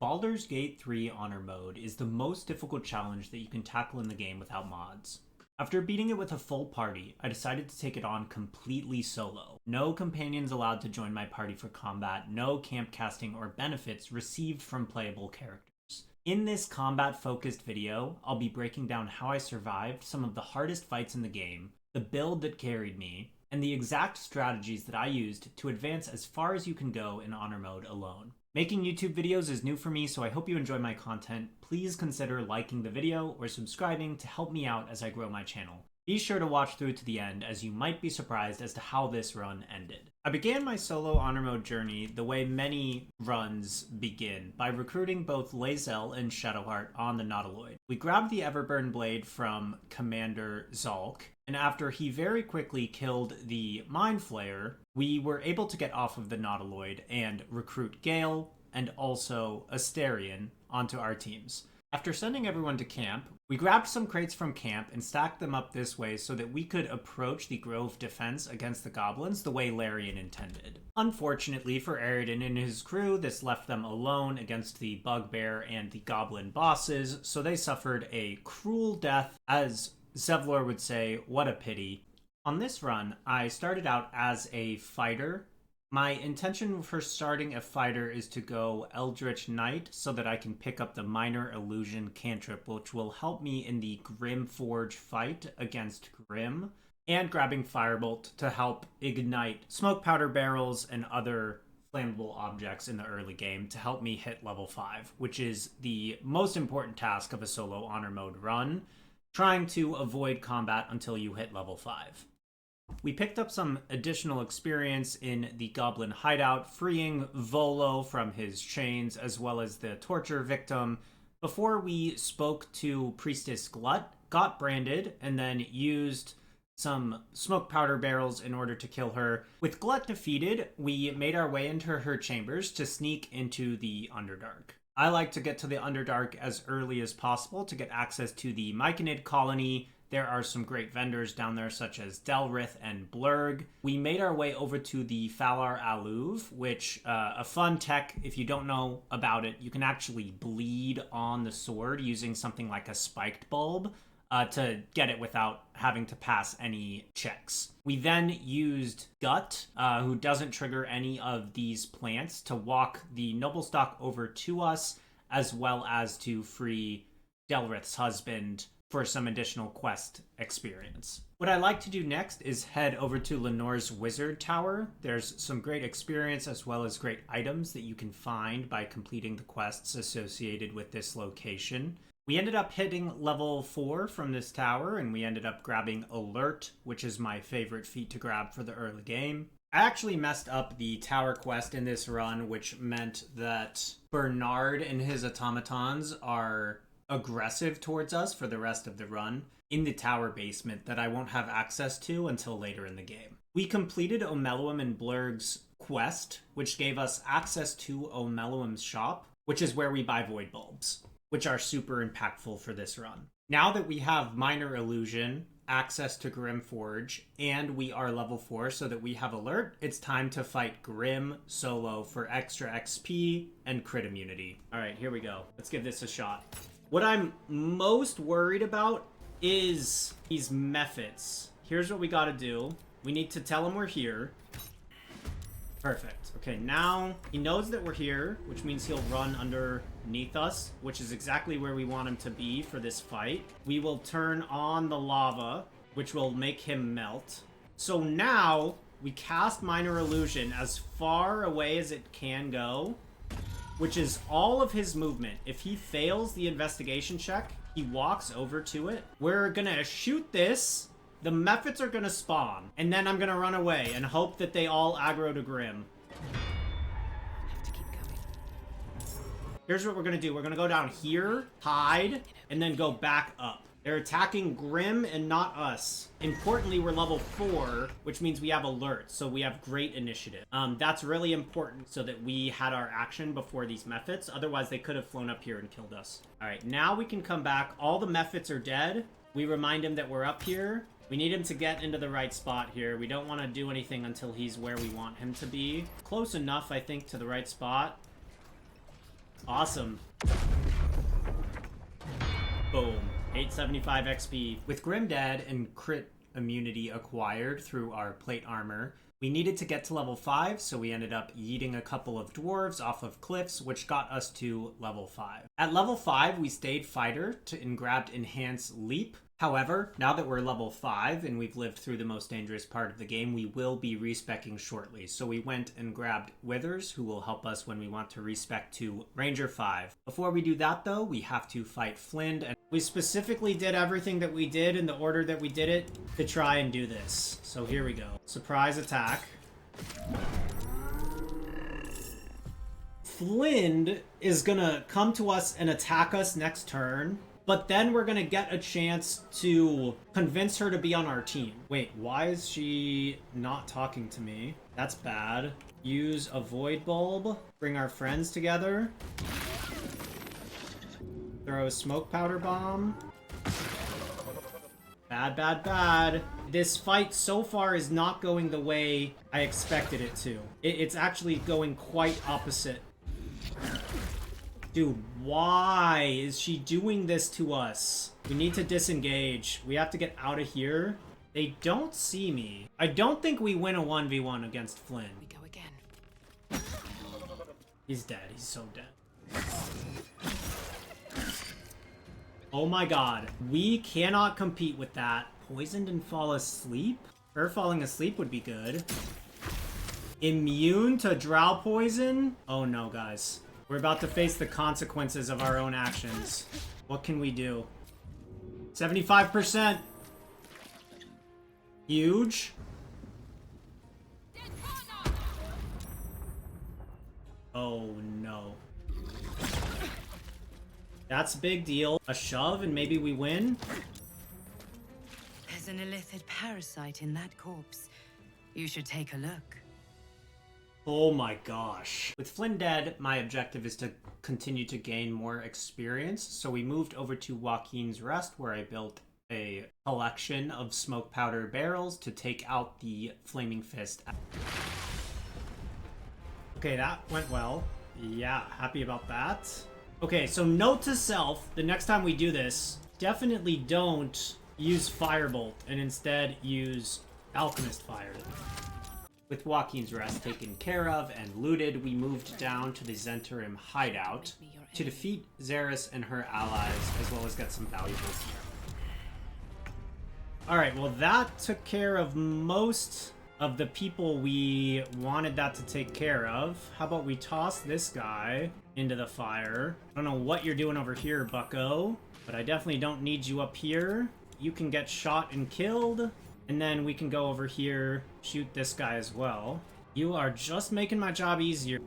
Baldur's Gate 3 Honor Mode is the most difficult challenge that you can tackle in the game without mods. After beating it with a full party, I decided to take it on completely solo. No companions allowed to join my party for combat, no camp casting or benefits received from playable characters. In this combat-focused video, I'll be breaking down how I survived some of the hardest fights in the game, the build that carried me, and the exact strategies that I used to advance as far as you can go in Honor Mode alone. Making YouTube videos is new for me, so I hope you enjoy my content. Please consider liking the video or subscribing to help me out as I grow my channel. Be sure to watch through to the end, as you might be surprised as to how this run ended. I began my solo Honor Mode journey the way many runs begin, by recruiting both Lae'zel and Shadowheart on the Nautiloid. We grabbed the Everburn Blade from Commander Zalk, and after he very quickly killed the Mind Flayer, we were able to get off of the Nautiloid and recruit Gale and also Astarion onto our teams. After sending everyone to camp, we grabbed some crates from camp and stacked them up this way so that we could approach the Grove defense against the goblins the way Larian intended. Unfortunately for Aridin and his crew, this left them alone against the Bugbear and the Goblin bosses, so they suffered a cruel death. As Zevlor would say, what a pity. On this run, I started out as a fighter. My intention for starting a fighter is to go Eldritch Knight so that I can pick up the Minor Illusion cantrip, which will help me in the Grymm Forge fight against Grymm, and grabbing Firebolt to help ignite smoke powder barrels and other flammable objects in the early game to help me hit level 5, which is the most important task of a solo Honor Mode run, trying to avoid combat until you hit level 5. We picked up some additional experience in the Goblin hideout, freeing Volo from his chains as well as the torture victim, before we spoke to Priestess Glut, got branded, and then used some smoke powder barrels in order to kill her. With Glut defeated, we made our way into her chambers to sneak into the Underdark. I like to get to the Underdark as early as possible to get access to the Myconid colony. There are some great vendors down there, such as Delrith and Blurg. We made our way over to the Falar Aluv, which, a fun tech, if you don't know about it, you can actually bleed on the sword using something like a spiked bulb to get it without having to pass any checks. We then used Gut, who doesn't trigger any of these plants, to walk the Noble-Stock over to us, as well as to free Delrith's husband for some additional quest experience. What I like to do next is head over to Lenore's Wizard Tower. There's some great experience as well as great items that you can find by completing the quests associated with this location. We ended up hitting level 4 from this tower, and we ended up grabbing Alert, which is my favorite feat to grab for the early game. I actually messed up the tower quest in this run, which meant that Bernard and his automatons are aggressive towards us for the rest of the run in the tower basement that I won't have access to until later in the game. We completed Omeluum and Blurg's quest, which gave us access to Omeluum's shop, which is where we buy void bulbs, which are super impactful for this run. Now that we have Minor Illusion, access to Grymm Forge, and we are level 4 so that we have Alert, it's time to fight Grymm solo for extra XP and crit immunity. Alright, here we go. Let's give this a shot. What I'm most worried about is these methods. Here's what we gotta do. We need to tell him we're here. Perfect. Okay, now he knows that we're here, which means he'll run underneath us, which is exactly where we want him to be for this fight. We will turn on the lava, which will make him melt. So now we cast Minor Illusion as far away as it can go, which is all of his movement. If he fails the investigation check, he walks over to it. We're gonna shoot this. The methods are gonna spawn, and then I'm gonna run away and hope that they all aggro to Grymm. Here's what we're gonna do. We're gonna go down here, hide, and then go back up. They're attacking Grymm and not us. Importantly, we're level 4, which means we have Alert, so we have great initiative. That's really important so that we had our action before these methods. Otherwise, they could have flown up here and killed us. All right, now we can come back. All the methods are dead. We remind him that we're up here. We need him to get into the right spot here. We don't want to do anything until he's where we want him to be. Close enough, I think, to the right spot. Awesome. Boom. 875 XP. With Grymm dead and crit immunity acquired through our plate armor, we needed to get to level 5, so we ended up yeeting a couple of dwarves off of cliffs, which got us to level 5. At level 5, we stayed fighter and grabbed Enhance Leap. However, now that we're level 5 and we've lived through the most dangerous part of the game, we will be respecking shortly. So we went and grabbed Withers, who will help us when we want to respec to Ranger 5. Before we do that though, we have to fight Flind, and we specifically did everything that we did in the order that we did it to try and do this. So here we go. Surprise attack. Flind is gonna come to us and attack us next turn. But then we're gonna get a chance to convince her to be on our team. Wait, why is she not talking to me? That's bad. Use a void bulb. Bring our friends together. Throw a smoke powder bomb. Bad, bad, bad. This fight so far is not going the way I expected it to. It's actually going quite opposite. Dude, why is she doing this to us? We need to disengage. We have to get out of here. They don't see me. I don't think we win a 1v1 against Flind. We go again. He's dead. He's so dead. Oh my god. We cannot compete with that. Poisoned and fall asleep? Her falling asleep would be good. Immune to drow poison? Oh no, guys. We're about to face the consequences of our own actions. What can we do? 75%. Huge. Oh no. That's a big deal. A shove and maybe we win? There's an illithid parasite in that corpse. You should take a look. Oh my gosh. With Flind dead, my objective is to continue to gain more experience, so we moved over to Joaquin's Rest, where I built a collection of smoke powder barrels to take out the Flaming Fist. Okay, that went well. Yeah, happy about that. Okay, so note to self, the next time we do this, definitely don't use Firebolt, and instead use Alchemist Fire. With Joaquin's Rest taken care of and looted, we moved down to the Zentarim hideout to defeat Xeris and her allies, as well as get some valuables here. Alright, well that took care of most of the people we wanted that to take care of. How about we toss this guy into the fire? I don't know what you're doing over here, bucko, but I definitely don't need you up here. You can get shot and killed. And then we can go over here, shoot this guy as well. You are just making my job easier.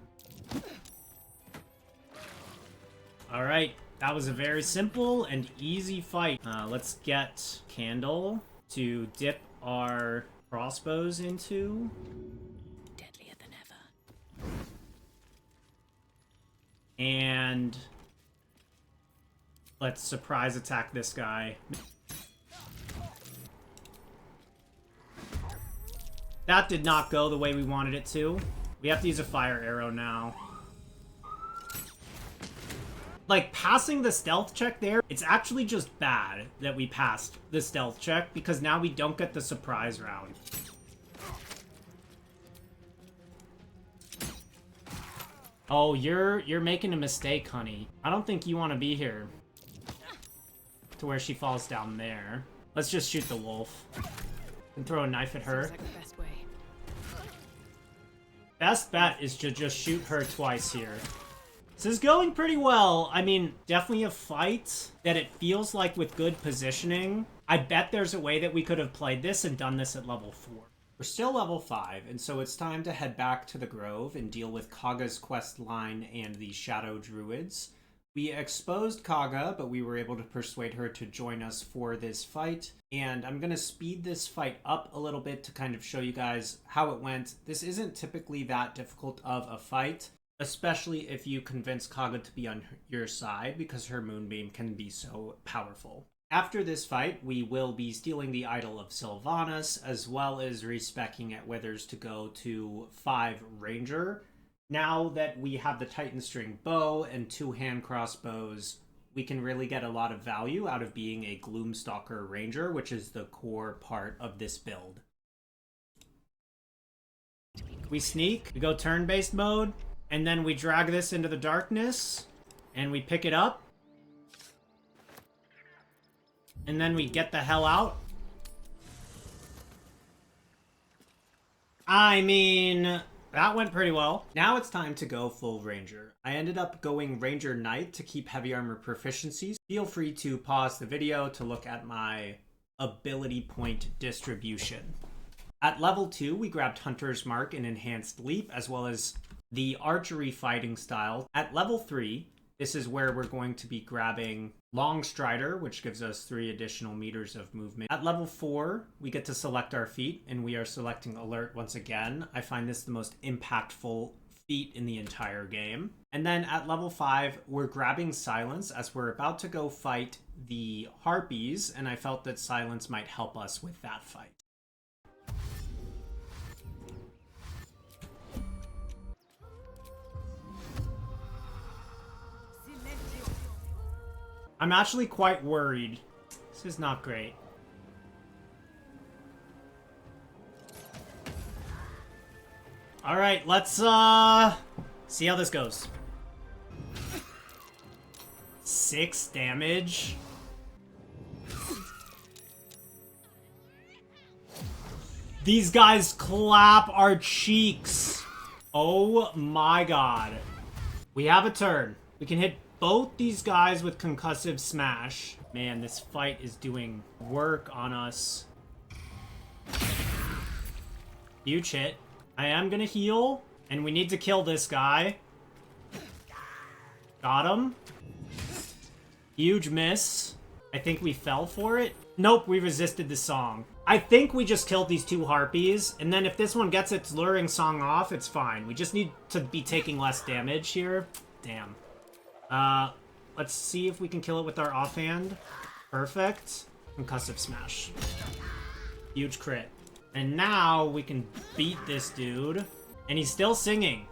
Alright, that was a very simple and easy fight. Let's get Candle to dip our crossbows into. Deadlier than ever. And let's surprise attack this guy. That did not go the way we wanted it to. We have to use a fire arrow now. Like, passing the stealth check there, it's actually just bad that we passed the stealth check, because now we don't get the surprise round. Oh, you're making a mistake, honey. I don't think you want to be here. To where she falls down there. Let's just shoot the wolf. And throw a knife at her. Seems like the best way. Best bet is to just shoot her twice here. This is going pretty well. I mean, definitely a fight that it feels like with good positioning. I bet there's a way that we could have played this and done this at level 4. We're still level 5, and so it's time to head back to the Grove and deal with Kaga's quest line and the Shadow Druids. We exposed Kaga, but we were able to persuade her to join us for this fight. And I'm going to speed this fight up a little bit to kind of show you guys how it went. This isn't typically that difficult of a fight, especially if you convince Kaga to be on your side, because her Moonbeam can be so powerful. After this fight, we will be stealing the Idol of Sylvanas, as well as respecking at Withers to go to 5 Ranger. Now that we have the Titan String bow and 2 hand crossbows, we can really get a lot of value out of being a Gloomstalker Ranger, which is the core part of this build. We sneak, we go turn-based mode, and then we drag this into the darkness, and we pick it up. And then we get the hell out. I mean, that went pretty well. Now it's time to go full Ranger. I ended up going Ranger Knight to keep heavy armor proficiencies. Feel free to pause the video to look at my ability point distribution. At level 2, we grabbed Hunter's Mark and Enhanced Leap, as well as the archery fighting style. At level 3, this is where we're going to be grabbing Long Strider, which gives us 3 additional meters of movement. At level 4, we get to select our feat, and we are selecting Alert once again. I find this the most impactful feat in the entire game. And then at level 5, we're grabbing Silence, as we're about to go fight the Harpies, and I felt that Silence might help us with that fight. I'm actually quite worried. This is not great. Alright, let's see how this goes. 6 damage. These guys clap our cheeks. Oh my god. We have a turn. We can hit both these guys with concussive smash. Man, this fight is doing work on us. Huge hit. I am gonna heal, and we need to kill this guy. Got him. Huge miss. I think we fell for it. Nope, we resisted the song. I think we just killed these 2 harpies, and then if this one gets its luring song off, it's fine. We just need to be taking less damage here. Damn. Let's see if we can kill it with our offhand. Perfect. Concussive smash. Huge crit. And now we can beat this dude. And he's still singing.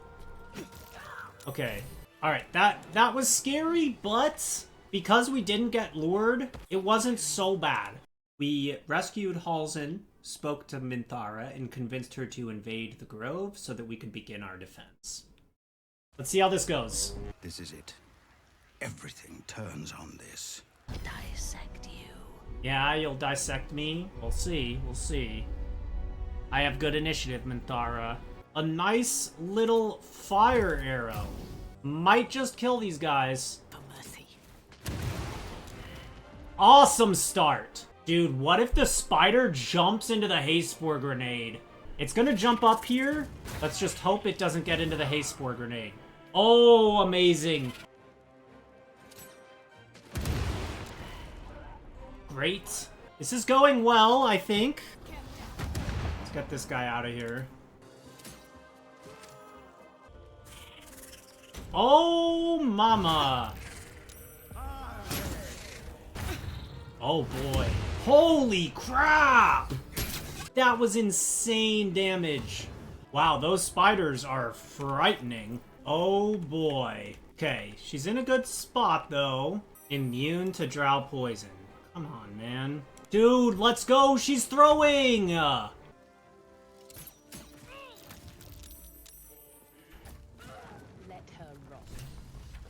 Okay. Alright, that was scary, but because we didn't get lured, it wasn't so bad. We rescued Halsin, spoke to Minthara, and convinced her to invade the grove so that we could begin our defense. Let's see how this goes. This is it. Everything turns on this. Dissect you. Yeah, you'll dissect me. We'll see. We'll see. I have good initiative, Minthara. A nice little fire arrow. Might just kill these guys. For mercy. Awesome start. Dude, what if the spider jumps into the haste spore grenade? It's gonna jump up here. Let's just hope it doesn't get into the haste spore grenade. Oh, amazing. Great. This is going well, I think. Let's get this guy out of here. Oh, mama. Oh, boy. Holy crap! That was insane damage. Wow, those spiders are frightening. Oh, boy. Okay, she's in a good spot, though. Immune to drow poison. Come on, man. Dude, let's go! She's throwing! Let her rot.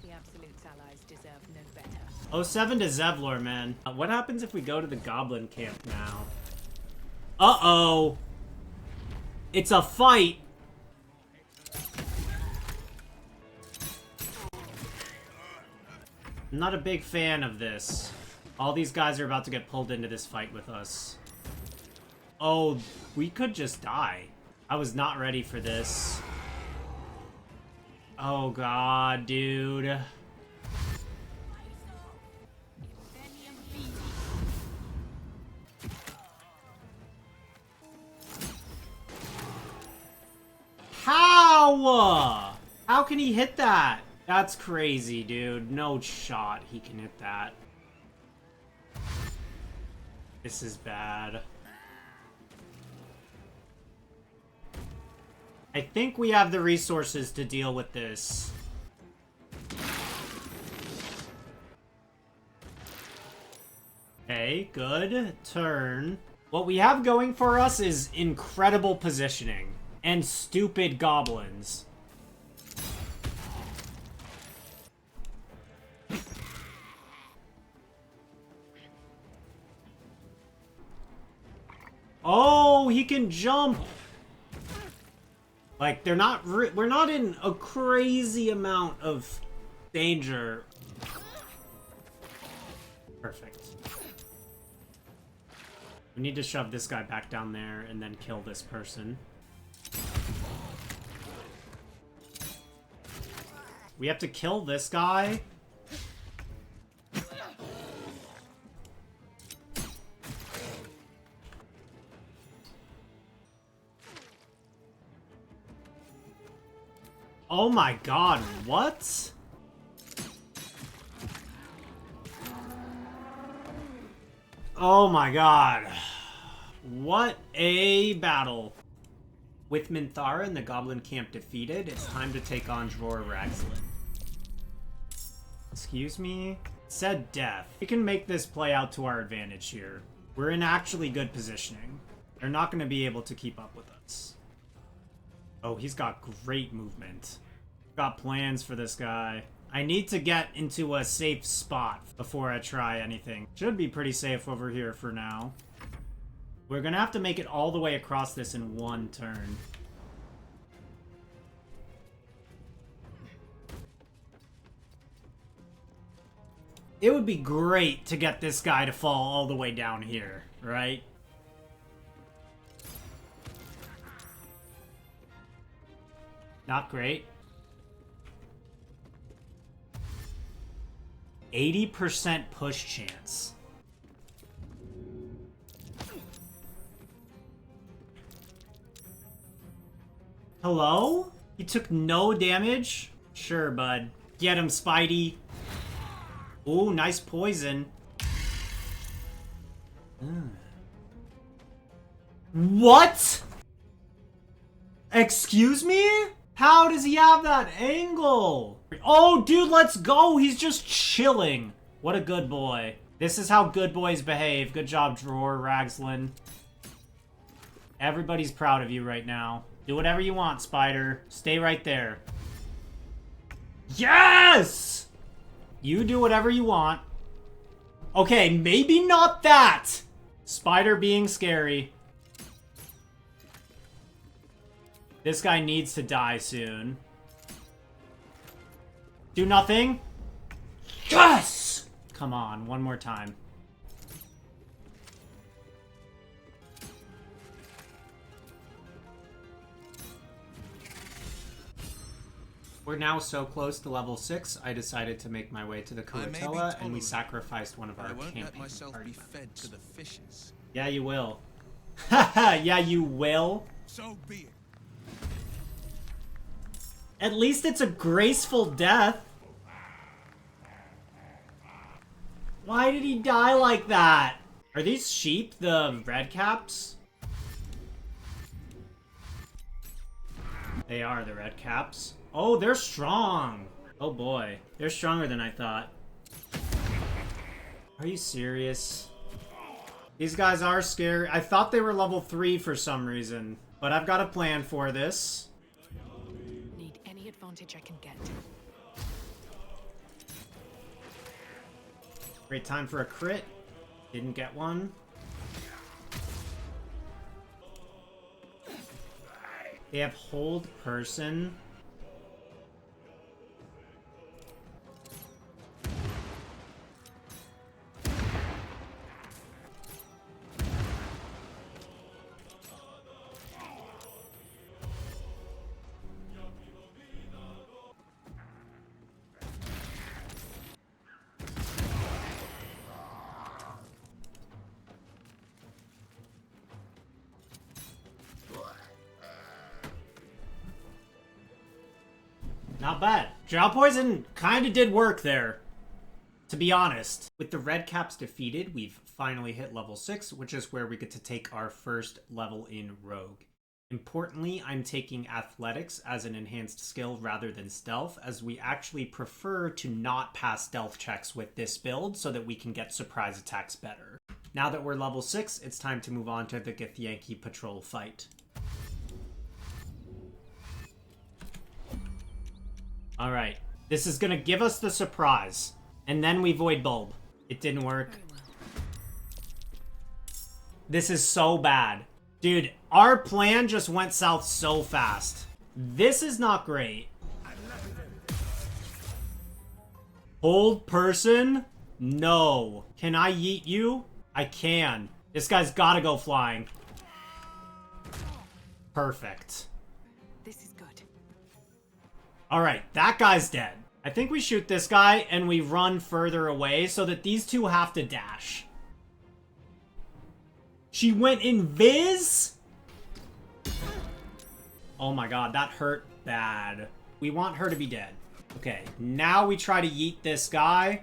The Absolute's allies deserve no better. 07 to Zevlor, man. What happens if we go to the goblin camp now? Uh-oh! It's a fight! I'm not a big fan of this. All these guys are about to get pulled into this fight with us. Oh, we could just die. I was not ready for this. Oh god, dude. How? How can he hit that? That's crazy, dude. No shot he can hit that. This is bad. I think we have the resources to deal with this. Okay, good turn. What we have going for us is incredible positioning and stupid goblins. Oh, he can jump. Like, they're not... we're not in a crazy amount of danger. Perfect. We need to shove this guy back down there and then kill this person. We have to kill this guy. Oh my god, what? Oh my god. What a battle. With Minthara and the Goblin Camp defeated, it's time to take on W'wargaz. Excuse me? Said death. We can make this play out to our advantage here. We're in actually good positioning. They're not going to be able to keep up with us. Oh, he's got great movement. Got plans for this guy. I need to get into a safe spot before I try anything. Should be pretty safe over here for now. We're gonna have to make it all the way across this in one turn. It would be great to get this guy to fall all the way down here, right? Not great. 80% push chance. Hello? He took no damage? Sure, bud. Get him, Spidey. Ooh, nice poison. What? Excuse me? How does he have that angle? Oh, dude, let's go. He's just chilling. What a good boy. This is how good boys behave. Good job, W'wargaz. Everybody's proud of you right now. Do whatever you want, Spider. Stay right there. Yes! You do whatever you want. Okay, maybe not that. Spider being scary. This guy needs to die soon. Do nothing. Yes! Come on, one more time. We're now so close to level 6, I decided to make my way to the Kuratella, and we sacrificed one of our camping party fed to the fishes. Yeah, you will. Haha, yeah, you will. So be it. At least it's a graceful death. Why did he die like that? Are these sheep the red caps? They are the red caps. Oh, they're strong. Oh boy. They're stronger than I thought. Are you serious? These guys are scary. I thought they were level 3 for some reason. But I've got a plan for this. Need any advantage I can get. Great time for a crit. Didn't get one. They have hold person. Not bad. Drow Poison kind of did work there, to be honest. With the red caps defeated, we've finally hit level 6, which is where we get to take our first level in Rogue. Importantly, I'm taking athletics as an enhanced skill rather than stealth, as we actually prefer to not pass stealth checks with this build so that we can get surprise attacks better. Now that we're level 6, it's time to move on to the Githyanki patrol fight. Alright, this is gonna give us the surprise. And then we Void Bulb. It didn't work. This is so bad. Dude, our plan just went south so fast. This is not great. Hold person? No. Can I yeet you? I can. This guy's gotta go flying. Perfect. This is good. Alright, that guy's dead. I think we shoot this guy and we run further away so that these two have to dash. She went invis? Oh my god, that hurt bad. We want her to be dead. Okay, now we try to yeet this guy.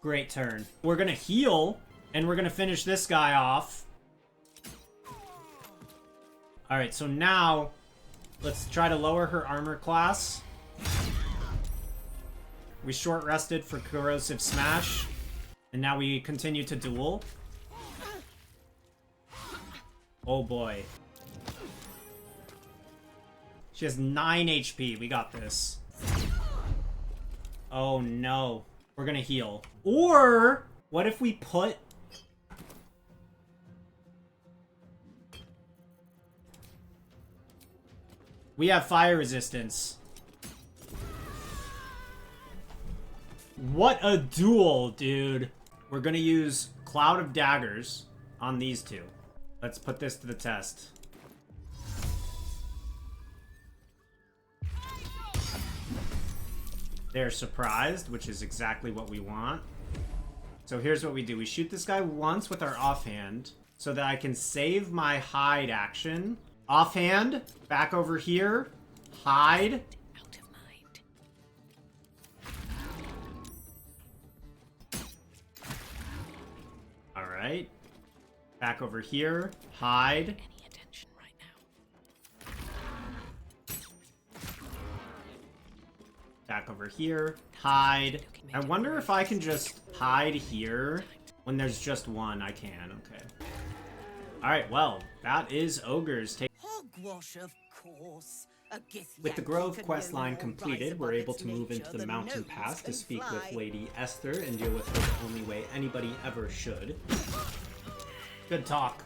Great turn. We're gonna heal, and we're gonna finish this guy off. Alright, so now, let's try to lower her armor class. We short rested for Corrosive Smash. And now we continue to duel. Oh boy. She has 9 HP. We got this. Oh no. We're gonna heal. Or, what if we put... We have fire resistance. What a duel, dude. We're gonna use Cloud of Daggers on these two. Let's put this to the test. They're surprised, which is exactly what we want. So here's what we do. We shoot this guy once with our offhand so that I can save my hide action. Offhand, back over here, hide. Out of mind. Alright. Back over here, hide. Any attention right now. Back over here, hide. I wonder if I can just hide here. When there's just one, I can. Okay. Alright, well, that is Ogres. Hogwash, of course. With the Grove questline completed, we're able to move into the Mountain Pass to speak with Lady Esther and deal with her the only way anybody ever should. Good talk.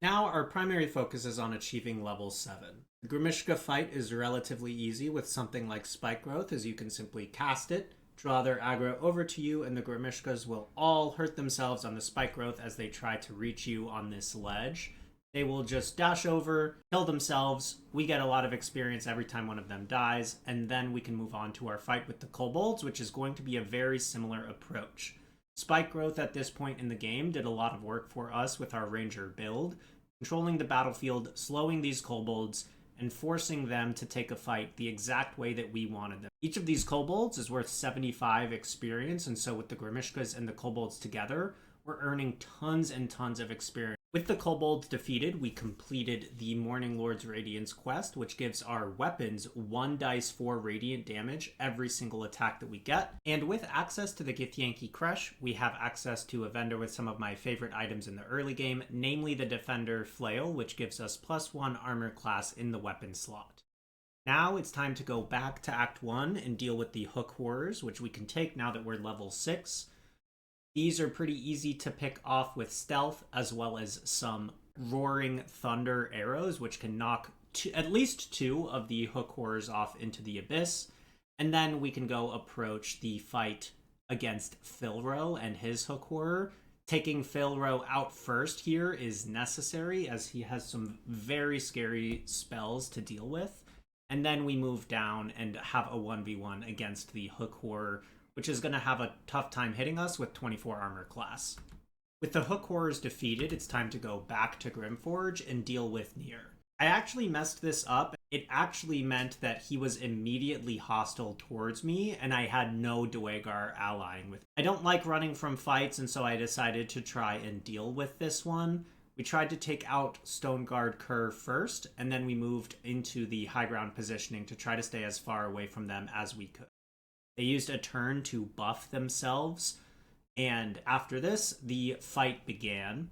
Now, our primary focus is on achieving level 7. The Grymmishka fight is relatively easy with something like Spike Growth, as you can simply cast it, draw their aggro over to you, and the Grymmishkas will all hurt themselves on the Spike Growth as they try to reach you on this ledge. They will just dash over, kill themselves, we get a lot of experience every time one of them dies, and then we can move on to our fight with the Kobolds, which is going to be a very similar approach. Spike Growth at this point in the game did a lot of work for us with our Ranger build, controlling the battlefield, slowing these Kobolds, and forcing them to take a fight the exact way that we wanted them. Each of these Kobolds is worth 75 experience, and so with the Grymmishkas and the Kobolds together, we're earning tons and tons of experience. With the Kobolds defeated, we completed the Morning Lord's Radiance quest, which gives our weapons 1 dice for radiant damage every single attack that we get. And with access to the Githyanki Crush, we have access to a vendor with some of my favorite items in the early game, namely the Defender Flail, which gives us +1 armor class in the weapon slot. Now it's time to go back to Act 1 and deal with the Hook Horrors, which we can take now that we're level 6. These are pretty easy to pick off with stealth, as well as some roaring thunder arrows, which can knock at least 2 of the Hook Horrors off into the abyss. And then we can go approach the fight against Filro and his Hook Horror. Taking Filro out first here is necessary, as he has some very scary spells to deal with. And then we move down and have a 1v1 against the Hook Horror, which is going to have a tough time hitting us with 24 armor class. With the Hook Horrors defeated, it's time to go back to Grimforge and deal with Nier. I actually messed this up. it actually meant that he was immediately hostile towards me, and I had no W'wargaz allying with me. I don't like running from fights, and so I decided to try and deal with this one. We tried to take out Stoneguard Kerr first, and then we moved into the high ground positioning to try to stay as far away from them as we could. They used a turn to buff themselves, and after this, the fight began.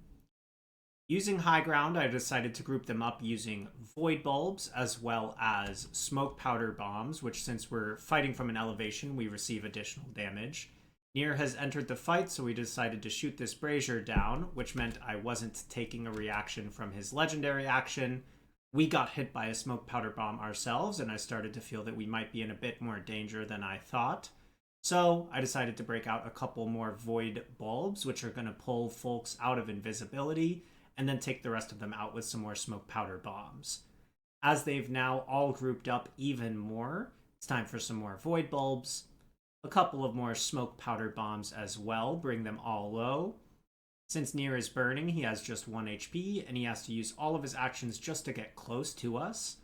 Using high ground, I decided to group them up using void bulbs as well as smoke powder bombs, which, since we're fighting from an elevation, we receive additional damage. Nier has entered the fight, so we decided to shoot this brazier down, which meant I wasn't taking a reaction from his legendary action. We got hit by a smoke powder bomb ourselves, and I started to feel that we might be in a bit more danger than I thought. So I decided to break out a couple more void bulbs, which are going to pull folks out of invisibility, and then take the rest of them out with some more smoke powder bombs. As they've now all grouped up even more, it's time for some more void bulbs, a couple of more smoke powder bombs as well, bring them all low. Since Nier is burning, he has just 1 HP, and he has to use all of his actions just to get close to us.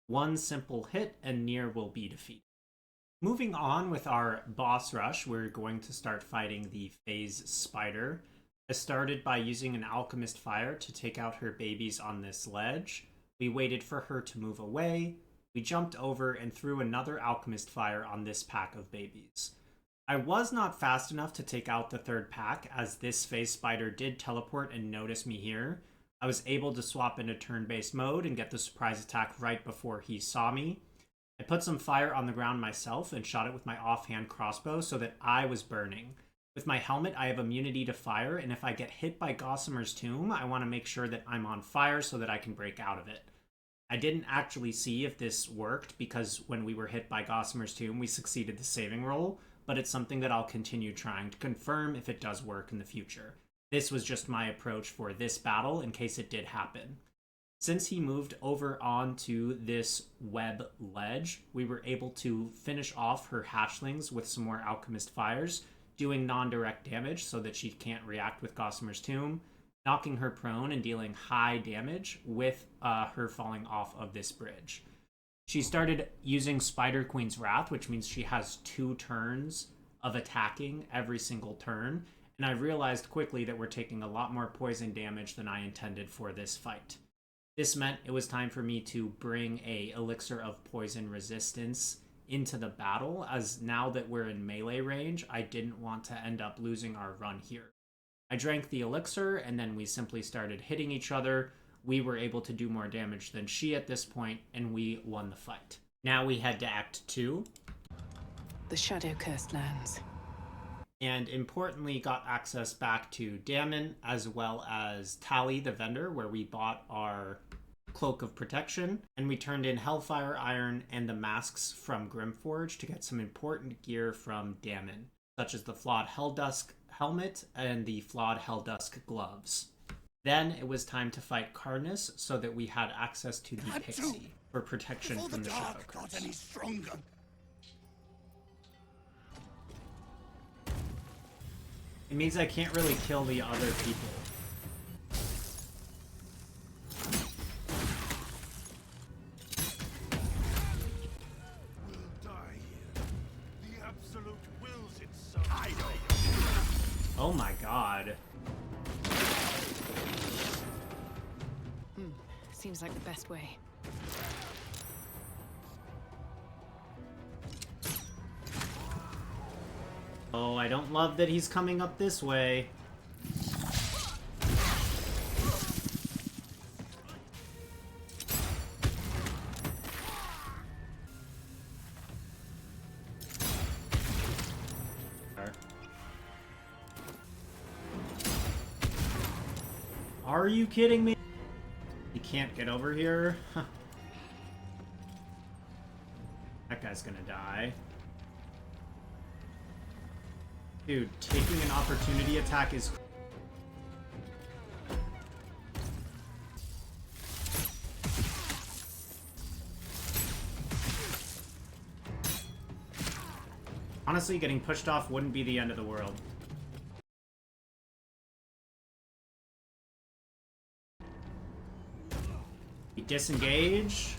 One simple hit, and Nier will be defeated. Moving on with our boss rush, we're going to start fighting the Phase Spider. I started by using an Alchemist Fire to take out her babies on this ledge. We waited for her to move away. We jumped over and threw another Alchemist Fire on this pack of babies. I was not fast enough to take out the third pack, as this Phase Spider did teleport and notice me here. I was able to swap into turn-based mode and get the surprise attack right before he saw me. I put some fire on the ground myself and shot it with my offhand crossbow so that I was burning. With my helmet, I have immunity to fire, and if I get hit by Gossamer's Tomb, I want to make sure that I'm on fire so that I can break out of it. I didn't actually see if this worked, because when we were hit by Gossamer's Tomb, we succeeded the saving roll, but it's something that I'll continue trying to confirm if it does work in the future. This was just my approach for this battle in case it did happen. Since he moved over onto this web ledge, we were able to finish off her hatchlings with some more Alchemist Fires, doing non-direct damage so that she can't react with Gossamer's Tomb, knocking her prone and dealing high damage with her falling off of this bridge. She started using Spider Queen's Wrath, which means she has 2 turns of attacking every single turn, and I realized quickly that we're taking a lot more poison damage than I intended for this fight. This meant it was time for me to bring a Elixir of Poison Resistance into the battle, as now that we're in melee range, I didn't want to end up losing our run here. I drank the elixir, and then we simply started hitting each other. We were able to do more damage than she at this point, and we won the fight. Now we head to Act 2. The Shadow-Cursed Lands. And importantly, got access back to Dammon, as well as Tally, the vendor, where we bought our Cloak of Protection, and we turned in Hellfire Iron and the masks from Grimforge to get some important gear from Dammon, such as the Flawed Helldusk helmet and the Flawed Helldusk gloves. Then it was time to fight Karnus, so that we had access to the Pixie for protection from the Shadow Curse. Any stronger. It means I can't really kill the other people. Oh my god. Seems like the best way. Oh, I don't love that he's coming up this way. Are you kidding me? He can't get over here? That guy's gonna die. Dude, taking an opportunity attack is... Honestly, getting pushed off wouldn't be the end of the world. We disengage.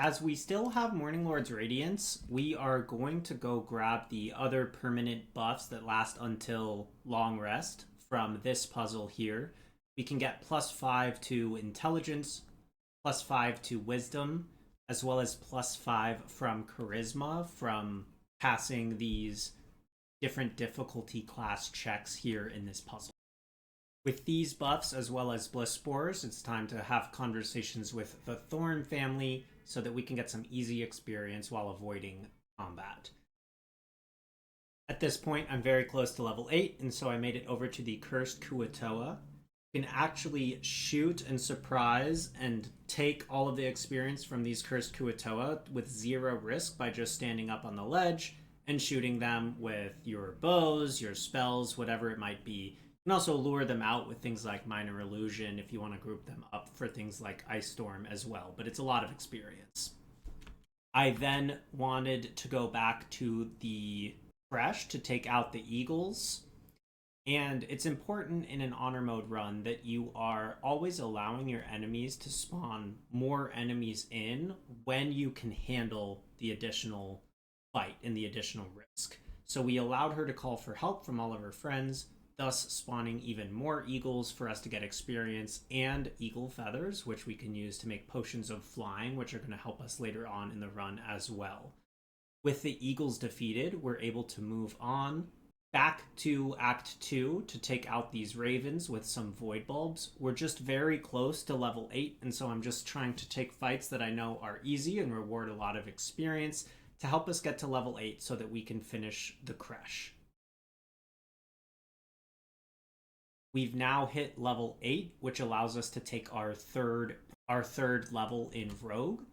As we still have Morning Lord's Radiance, we are going to go grab the other permanent buffs that last until long rest from this puzzle here. We can get +5 to intelligence, +5 to wisdom, as well as +5 from charisma from passing these different difficulty class checks here in this puzzle. With these buffs as well as bliss spores, it's time to have conversations with the Thorn family so that we can get some easy experience while avoiding combat. At this point, I'm very close to level 8, and so I made it over to the Cursed Kuatoa. You can actually shoot and surprise and take all of the experience from these Cursed Kuatoa with 0 risk by just standing up on the ledge and shooting them with your bows, your spells, whatever it might be. You can also lure them out with things like Minor Illusion if you want to group them up for things like Ice Storm as well, but it's a lot of experience. I then wanted to go back to the Fresh to take out the Eagles, and it's important in an honor mode run that you are always allowing your enemies to spawn more enemies in when you can handle the additional fight and the additional risk. So we allowed her to call for help from all of her friends, thus spawning even more eagles for us to get experience and eagle feathers, which we can use to make potions of flying, which are going to help us later on in the run as well. With the eagles defeated, we're able to move on back to Act 2 to take out these ravens with some void bulbs. We're just very close to level 8, and so I'm just trying to take fights that I know are easy and reward a lot of experience to help us get to level 8 so that we can finish the Creche. We've now hit level 8, which allows us to take our third level in Rogue,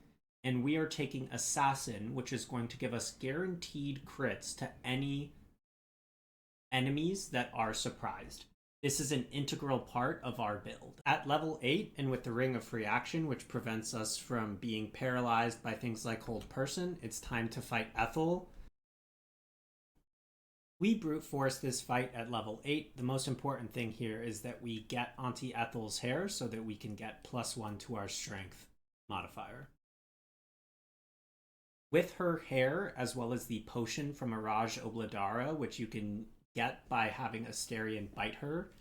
and we are taking Assassin, which is going to give us guaranteed crits to any enemies that are surprised. This is an integral part of our build. At level 8, and with the Ring of Free Action, which prevents us from being paralyzed by things like Hold Person, it's time to fight Ethel. We brute force this fight at level 8. The most important thing here is that we get Auntie Ethel's hair so that we can get +1 to our strength modifier. With her hair, as well as the potion from Mirage Obladara, which you can get by having Asterion bite her,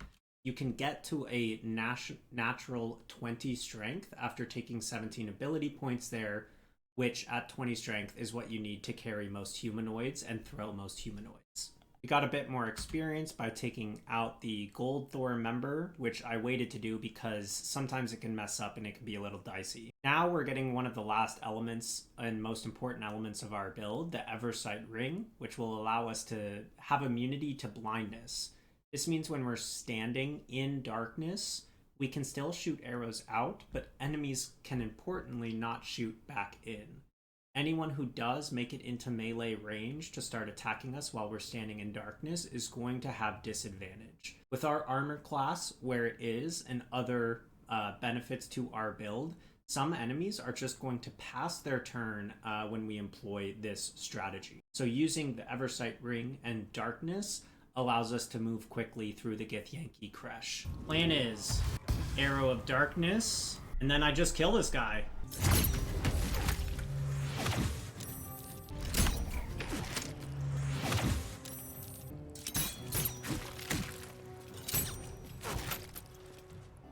you can get to a natural 20 strength after taking 17 ability points there, which at 20 strength is what you need to carry most humanoids and throw most humanoids. We got a bit more experience by taking out the Gold Thor member, which I waited to do because sometimes it can mess up and it can be a little dicey. Now we're getting one of the last elements and most important elements of our build, the Eversight Ring, which will allow us to have immunity to blindness. This means when we're standing in darkness, we can still shoot arrows out, but enemies can importantly not shoot back in. Anyone who does make it into melee range to start attacking us while we're standing in darkness is going to have disadvantage. With our armor class where it is and other benefits to our build, some enemies are just going to pass their turn when we employ this strategy. So using the Eversight Ring and darkness allows us to move quickly through the Githyanki Creche. Plan is Arrow of Darkness, and then I just kill this guy.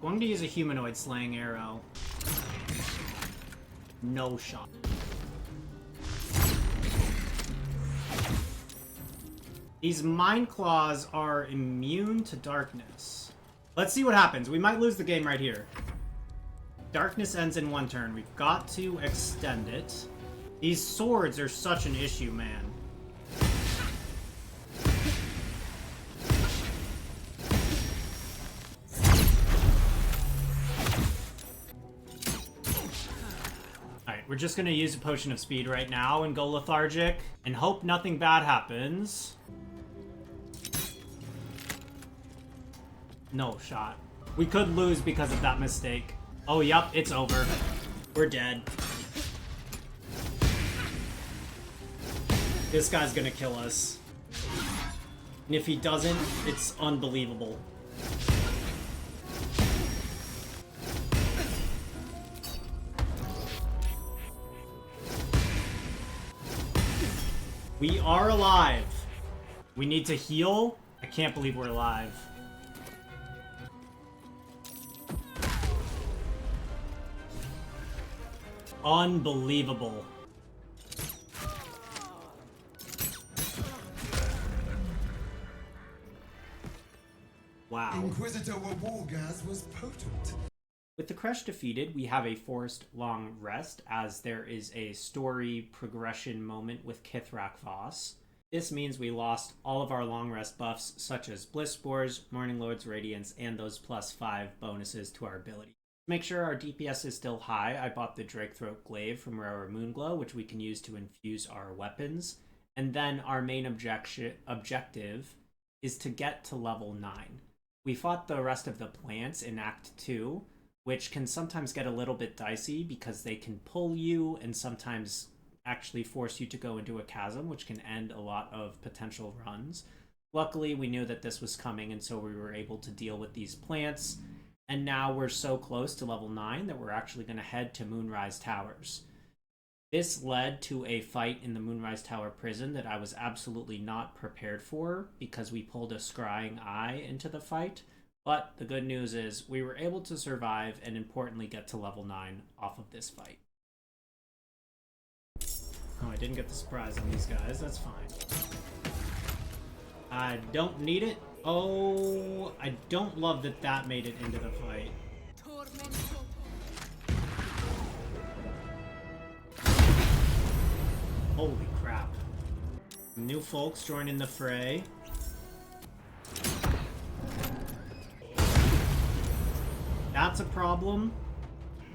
Going to use a humanoid slaying arrow. No shot. These Mind Claws are immune to darkness. Let's see what happens. We might lose the game right here. Darkness ends in 1 turn. We've got to extend it. These swords are such an issue, man. We're just gonna use a potion of speed right now and go lethargic and hope nothing bad happens. No shot. We could lose because of that mistake. Oh, yep, it's over. We're dead. This guy's gonna kill us. And if he doesn't, it's unbelievable. We are alive. We need to heal. I can't believe we're alive. Unbelievable. Wow. Inquistor W'wargaz was potent. With the Crush defeated, we have a forced long rest, as there is a story progression moment with Kithrak Voss. This means we lost all of our long rest buffs, such as Bliss Spores, Morning Lord's Radiance, and those +5 bonuses to our ability. To make sure our DPS is still high, I bought the Drakethroat Glaive from Rare Moonglow, which we can use to infuse our weapons. And then our main objective is to get to level 9. We fought the rest of the plants in Act 2, which can sometimes get a little bit dicey because they can pull you and sometimes actually force you to go into a chasm, which can end a lot of potential runs. Luckily, we knew that this was coming, and so we were able to deal with these plants. And now we're so close to level 9 that we're actually going to head to Moonrise Towers. This led to a fight in the Moonrise Tower prison that I was absolutely not prepared for because we pulled a scrying eye into the fight. But the good news is we were able to survive and importantly get to level 9 off of this fight. Oh, I didn't get the surprise on these guys. That's fine. I don't need it. Oh, I don't love that that made it into the fight. Holy crap. New folks joining the fray. That's a problem.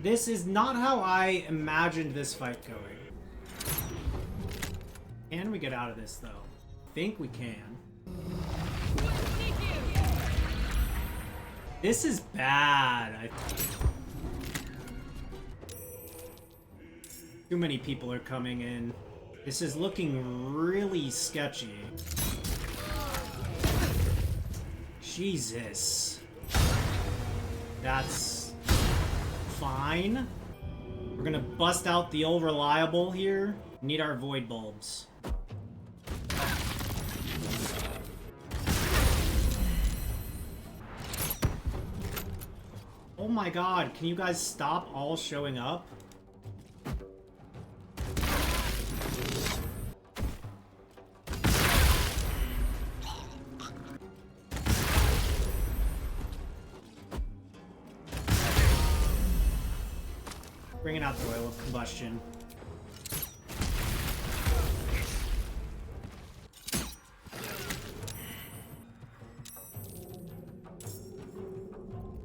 This is not how I imagined this fight going. Can we get out of this, though? I think we can. This is bad. Too many people are coming in. This is looking really sketchy. Jesus. That's fine. We're gonna bust out the old reliable here. Need our void bulbs. Oh my god, can you guys stop all showing up? Bringing out the oil of combustion.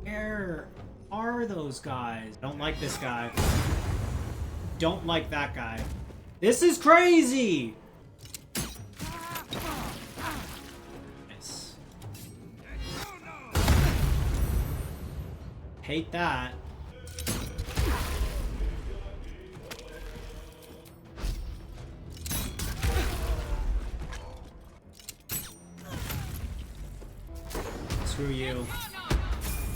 Where are those guys? Don't like this guy. Don't like that guy. This is crazy! Nice. Hate that. Screw you.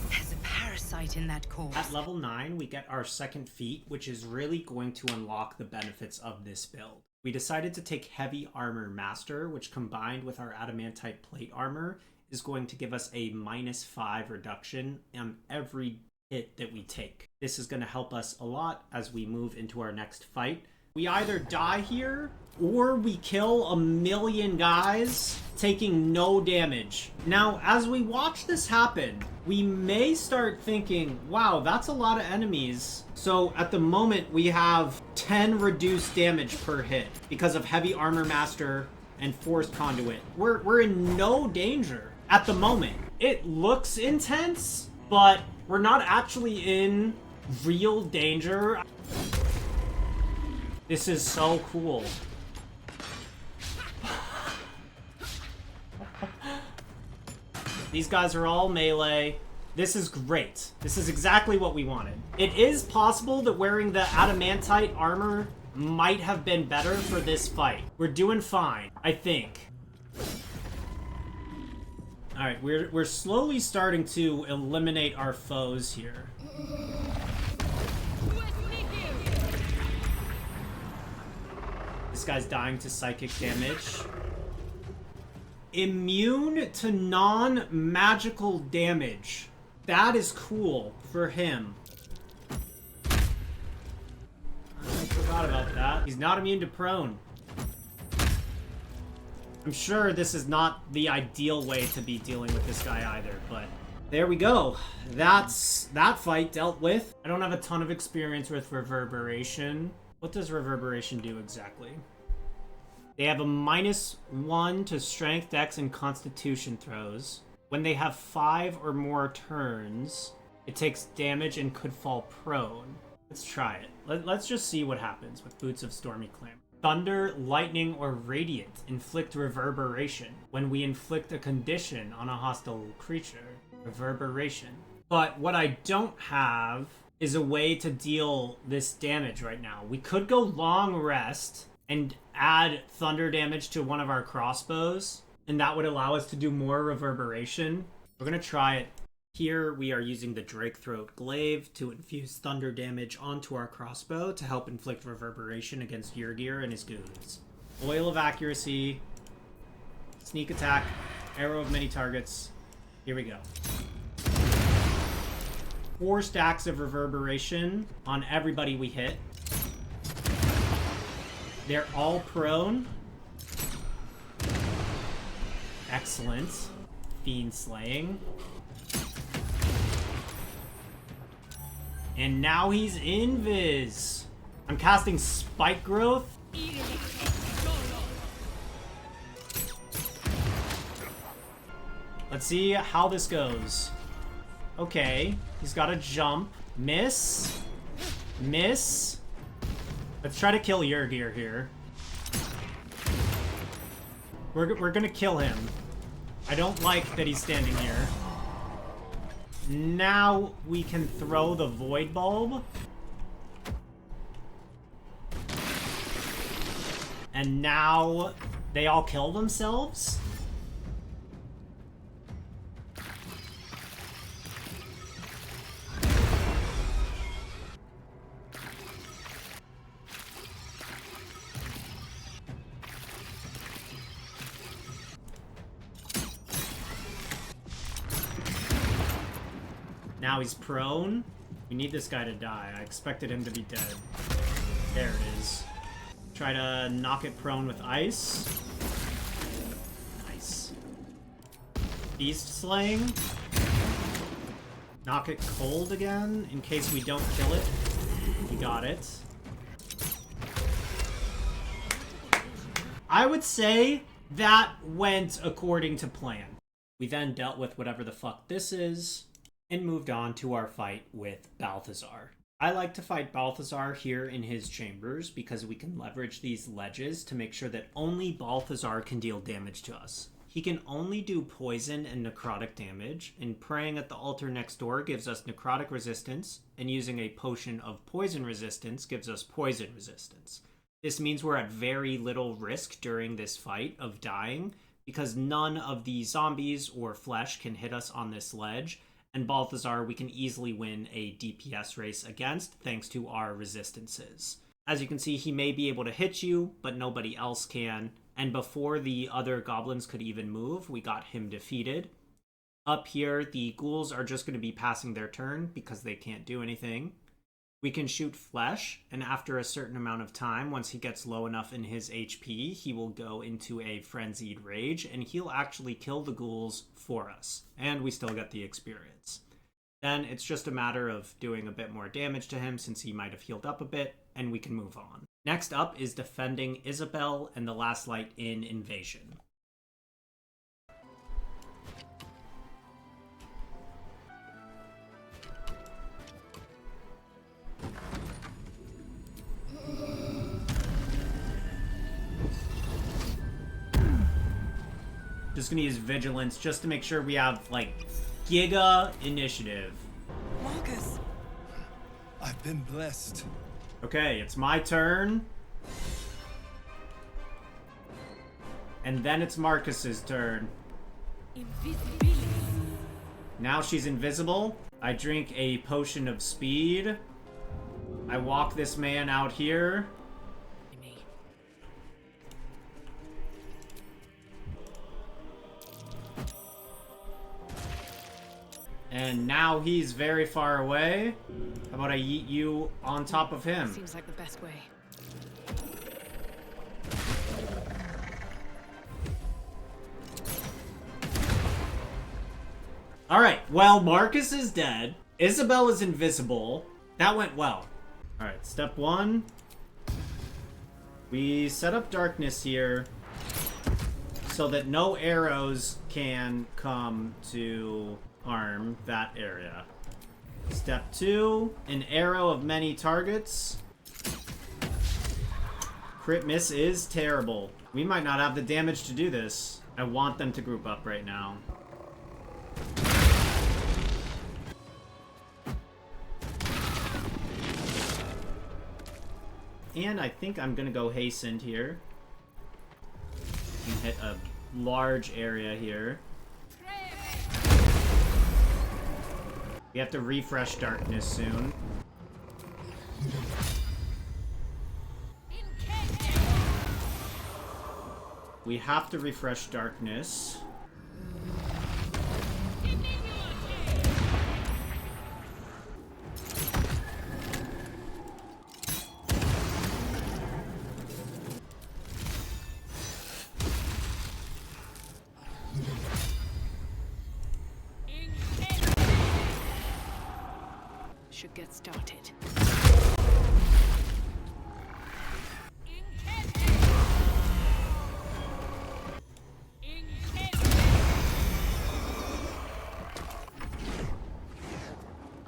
There's a parasite in that corpse. At level 9, we get our second feat, which is really going to unlock the benefits of this build. We decided to take Heavy Armor Master, which combined with our Adamantite Plate Armor is going to give us a -5 reduction on every hit that we take. This is going to help us a lot as we move into our next fight. We either die here, or we kill 1,000,000 guys, taking no damage. Now, as we watch this happen, we may start thinking, wow, that's a lot of enemies. So at the moment, we have 10 reduced damage per hit because of Heavy Armor Master and Forced Conduit. We're in no danger at the moment. It looks intense, but we're not actually in real danger. This is so cool. These guys are all melee. This is great. This is exactly what we wanted. It is possible that wearing the adamantite armor might have been better for this fight. We're doing fine, I think. Alright, we're slowly starting to eliminate our foes here. This guy's dying to psychic damage. Immune to non-magical damage. That is cool for him. I forgot about that. He's not immune to prone. I'm sure this is not the ideal way to be dealing with this guy either, but there we go. That's that fight dealt with. I don't have a ton of experience with Reverberation. What does Reverberation do exactly? They have a -1 to Strength, Dex, and Constitution throws. When they have 5 or more turns, it takes damage and could fall prone. Let's try it. Let's just see what happens with Boots of Stormy Clamor. Thunder, lightning, or radiant inflict reverberation when we inflict a condition on a hostile creature. Reverberation. But what I don't have is a way to deal this damage right now. We could go long rest and add thunder damage to one of our crossbows, and that would allow us to do more reverberation. We're gonna try it. Here we are using the Drakethroat Glaive to infuse thunder damage onto our crossbow to help inflict reverberation against Yurgir and his goons. Oil of Accuracy, Sneak Attack, Arrow of Many Targets. Here we go. 4 stacks of reverberation on everybody we hit. They're all prone. Excellent. Fiend Slaying. And now he's invis. I'm casting Spike Growth. Let's see how this goes. Okay, he's got a jump. Miss. Miss. Let's try to kill Yurgir here. We're gonna kill him. I don't like that he's standing here. Now we can throw the Void Bulb. And now they all kill themselves? Now he's prone. We need this guy to die. I expected him to be dead. There it is. Try to knock it prone with ice. Nice. Beast Slaying. Knock it cold again in case we don't kill it. We got it. I would say that went according to plan. We then dealt with whatever the fuck this is and moved on to our fight with Balthazar. I like to fight Balthazar here in his chambers because we can leverage these ledges to make sure that only Balthazar can deal damage to us. He can only do poison and necrotic damage, and praying at the altar next door gives us necrotic resistance, and using a potion of poison resistance gives us poison resistance. This means we're at very little risk during this fight of dying, because none of the zombies or flesh can hit us on this ledge, and Balthazar we can easily win a DPS race against thanks to our resistances. As you can see, he may be able to hit you, but nobody else can, and before the other goblins could even move, we got him defeated. Up here, the ghouls are just going to be passing their turn because they can't do anything. We can shoot flesh, and after a certain amount of time, once he gets low enough in his HP, he will go into a frenzied rage, and he'll actually kill the ghouls for us, and we still get the experience. Then it's just a matter of doing a bit more damage to him since he might have healed up a bit, and we can move on. Next up is defending Isobel and the Last Light in Invasion. Just gonna use Vigilance just to make sure we have, like, Giga Initiative. Marcus! I've been blessed. Okay, it's my turn. And then it's Marcus's turn. Invisibility. Now she's invisible. I drink a potion of speed. I walk this man out here. And now he's very far away. How about I yeet you on top of him? Seems like the best way. Alright, well, Marcus is dead. Isobel is invisible. That went well. Alright, step one. We set up darkness here so that no arrows can come to harm that area. Step two, an arrow of many targets. Crit miss is terrible. We might not have the damage to do this. I want them to group up right now. And I think I'm gonna go hastened here. And hit a large area here. We have to refresh darkness soon. We have to refresh darkness. Should get started.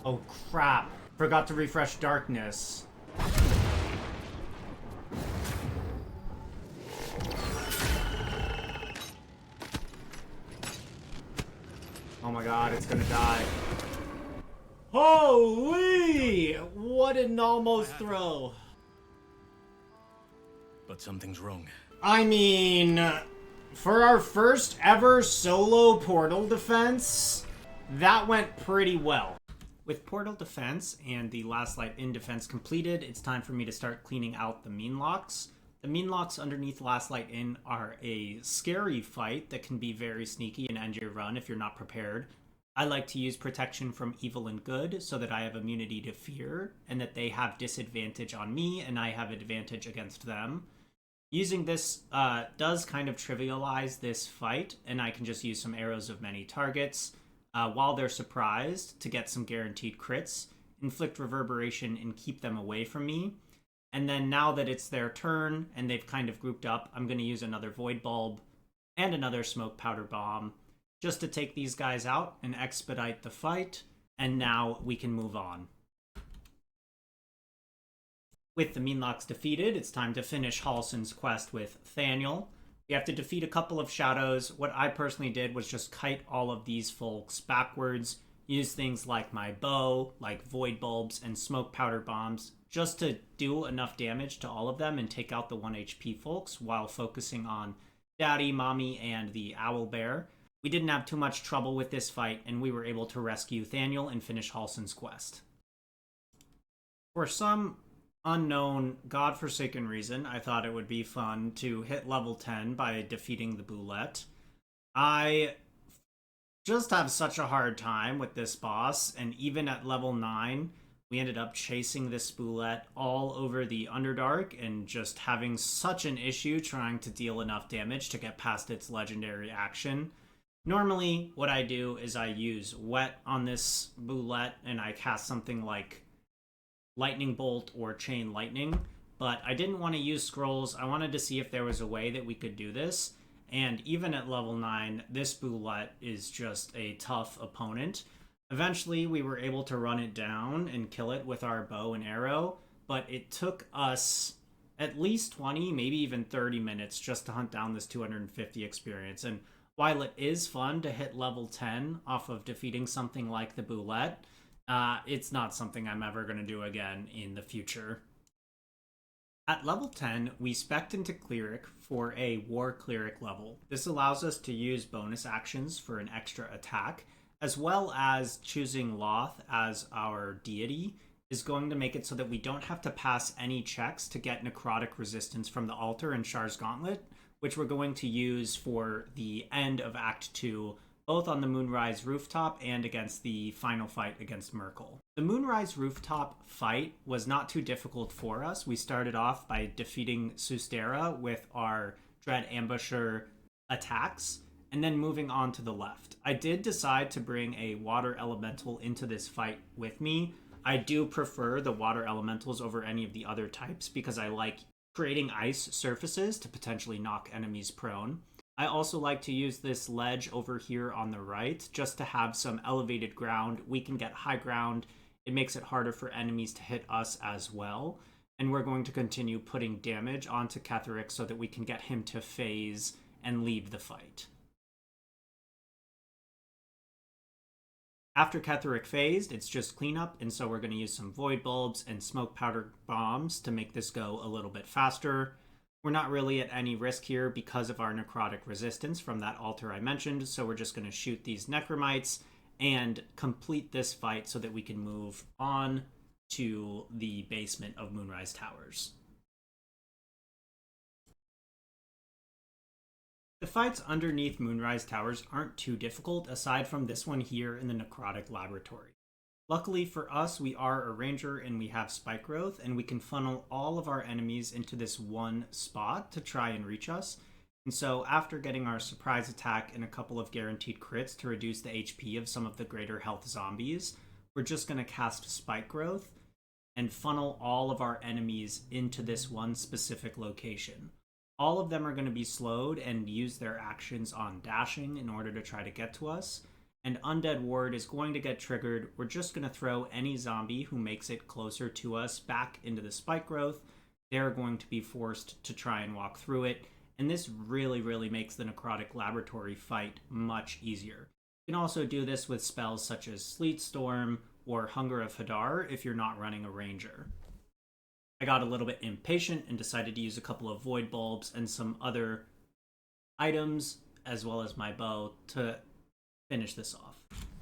Oh crap. Forgot to refresh darkness. Oh my god, it's gonna die. Holy! What an almost throw. But something's wrong. I mean, for our first ever solo portal defense, that went pretty well. With portal defense and the last light in defense completed, it's time for me to start cleaning out the mean locks. The mean locks underneath last light in are a scary fight that can be very sneaky and end your run if you're not prepared. I like to use protection from evil and good so that I have immunity to fear and that they have disadvantage on me and I have advantage against them. Using this does kind of trivialize this fight, and I can just use some arrows of many targets while they're surprised to get some guaranteed crits, inflict reverberation, and keep them away from me. And then now that it's their turn and they've kind of grouped up, I'm going to use another Void Bulb and another Smoke Powder Bomb just to take these guys out and expedite the fight, and now we can move on. With the Meanlocks defeated, it's time to finish Halsin's quest with Thaniel. We have to defeat a couple of shadows. What I personally did was just kite all of these folks backwards, use things like my bow, like Void Bulbs and Smoke Powder Bombs, just to do enough damage to all of them and take out the 1 HP folks while focusing on Daddy, Mommy, and the Owl Bear. We didn't have too much trouble with this fight, and we were able to rescue Thaniel and finish Halsin's quest. For some unknown, godforsaken reason, I thought it would be fun to hit level 10 by defeating the Boulette. I just have such a hard time with this boss, and even at level 9, we ended up chasing this Boulette all over the Underdark and just having such an issue trying to deal enough damage to get past its legendary action. Normally, what I do is I use Wet on this Boulette, and I cast something like Lightning Bolt or Chain Lightning, but I didn't want to use scrolls. I wanted to see if there was a way that we could do this, and even at level 9, this Boulette is just a tough opponent. Eventually, we were able to run it down and kill it with our bow and arrow, but it took us at least 20, maybe even 30 minutes just to hunt down this 250 experience, and while it is fun to hit level 10 off of defeating something like the Boulette, it's not something I'm ever going to do again in the future. At level 10, we spec'd into Cleric for a War Cleric level. This allows us to use bonus actions for an extra attack, as well as choosing Loth as our deity is going to make it so that we don't have to pass any checks to get necrotic resistance from the altar and Shar's Gauntlet, which we're going to use for the end of Act 2, both on the Moonrise rooftop and against the final fight against Myrkul. The Moonrise rooftop fight was not too difficult for us. We started off by defeating Sustera with our Dread Ambusher attacks, and then moving on to the left. I did decide to bring a water elemental into this fight with me. I do prefer the water elementals over any of the other types because I like creating ice surfaces to potentially knock enemies prone. I also like to use this ledge over here on the right just to have some elevated ground. We can get high ground. It makes it harder for enemies to hit us as well. And we're going to continue putting damage onto Ketheric so that we can get him to phase and leave the fight. After Ketheric phased, it's just cleanup, and so we're going to use some Void Bulbs and Smoke Powder Bombs to make this go a little bit faster. We're not really at any risk here because of our necrotic resistance from that altar I mentioned, so we're just going to shoot these Necromites and complete this fight so that we can move on to the basement of Moonrise Towers. The fights underneath Moonrise Towers aren't too difficult, aside from this one here in the Necrotic Laboratory. Luckily for us, we are a ranger and we have spike growth, and we can funnel all of our enemies into this one spot to try and reach us. And so after getting our surprise attack and a couple of guaranteed crits to reduce the HP of some of the greater health zombies, we're just going to cast spike growth and funnel all of our enemies into this one specific location. All of them are going to be slowed and use their actions on dashing in order to try to get to us. And Undead Ward is going to get triggered. We're just going to throw any zombie who makes it closer to us back into the spike growth. They're going to be forced to try and walk through it. And this really makes the Necrotic Laboratory fight much easier. You can also do this with spells such as Sleet Storm or Hunger of Hadar if you're not running a ranger. I got a little bit impatient and decided to use a couple of Void Bulbs and some other items, as well as my bow, to finish this off.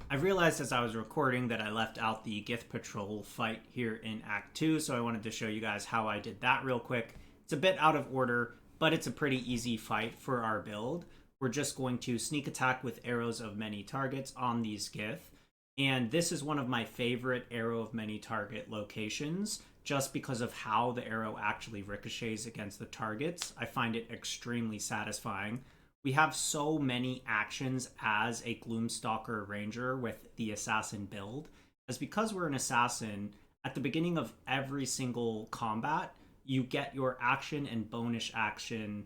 I realized as I was recording that I left out the Gith Patrol fight here in Act 2, so I wanted to show you guys how I did that real quick. It's a bit out of order, but it's a pretty easy fight for our build. We're just going to sneak attack with arrows of many targets on these Gith, and this is one of my favorite arrow of many target locations, just because of how the arrow actually ricochets against the targets. I find it extremely satisfying. We have so many actions as a Gloomstalker Ranger with the Assassin build, as because we're an Assassin, at the beginning of every single combat, you get your action and bonus action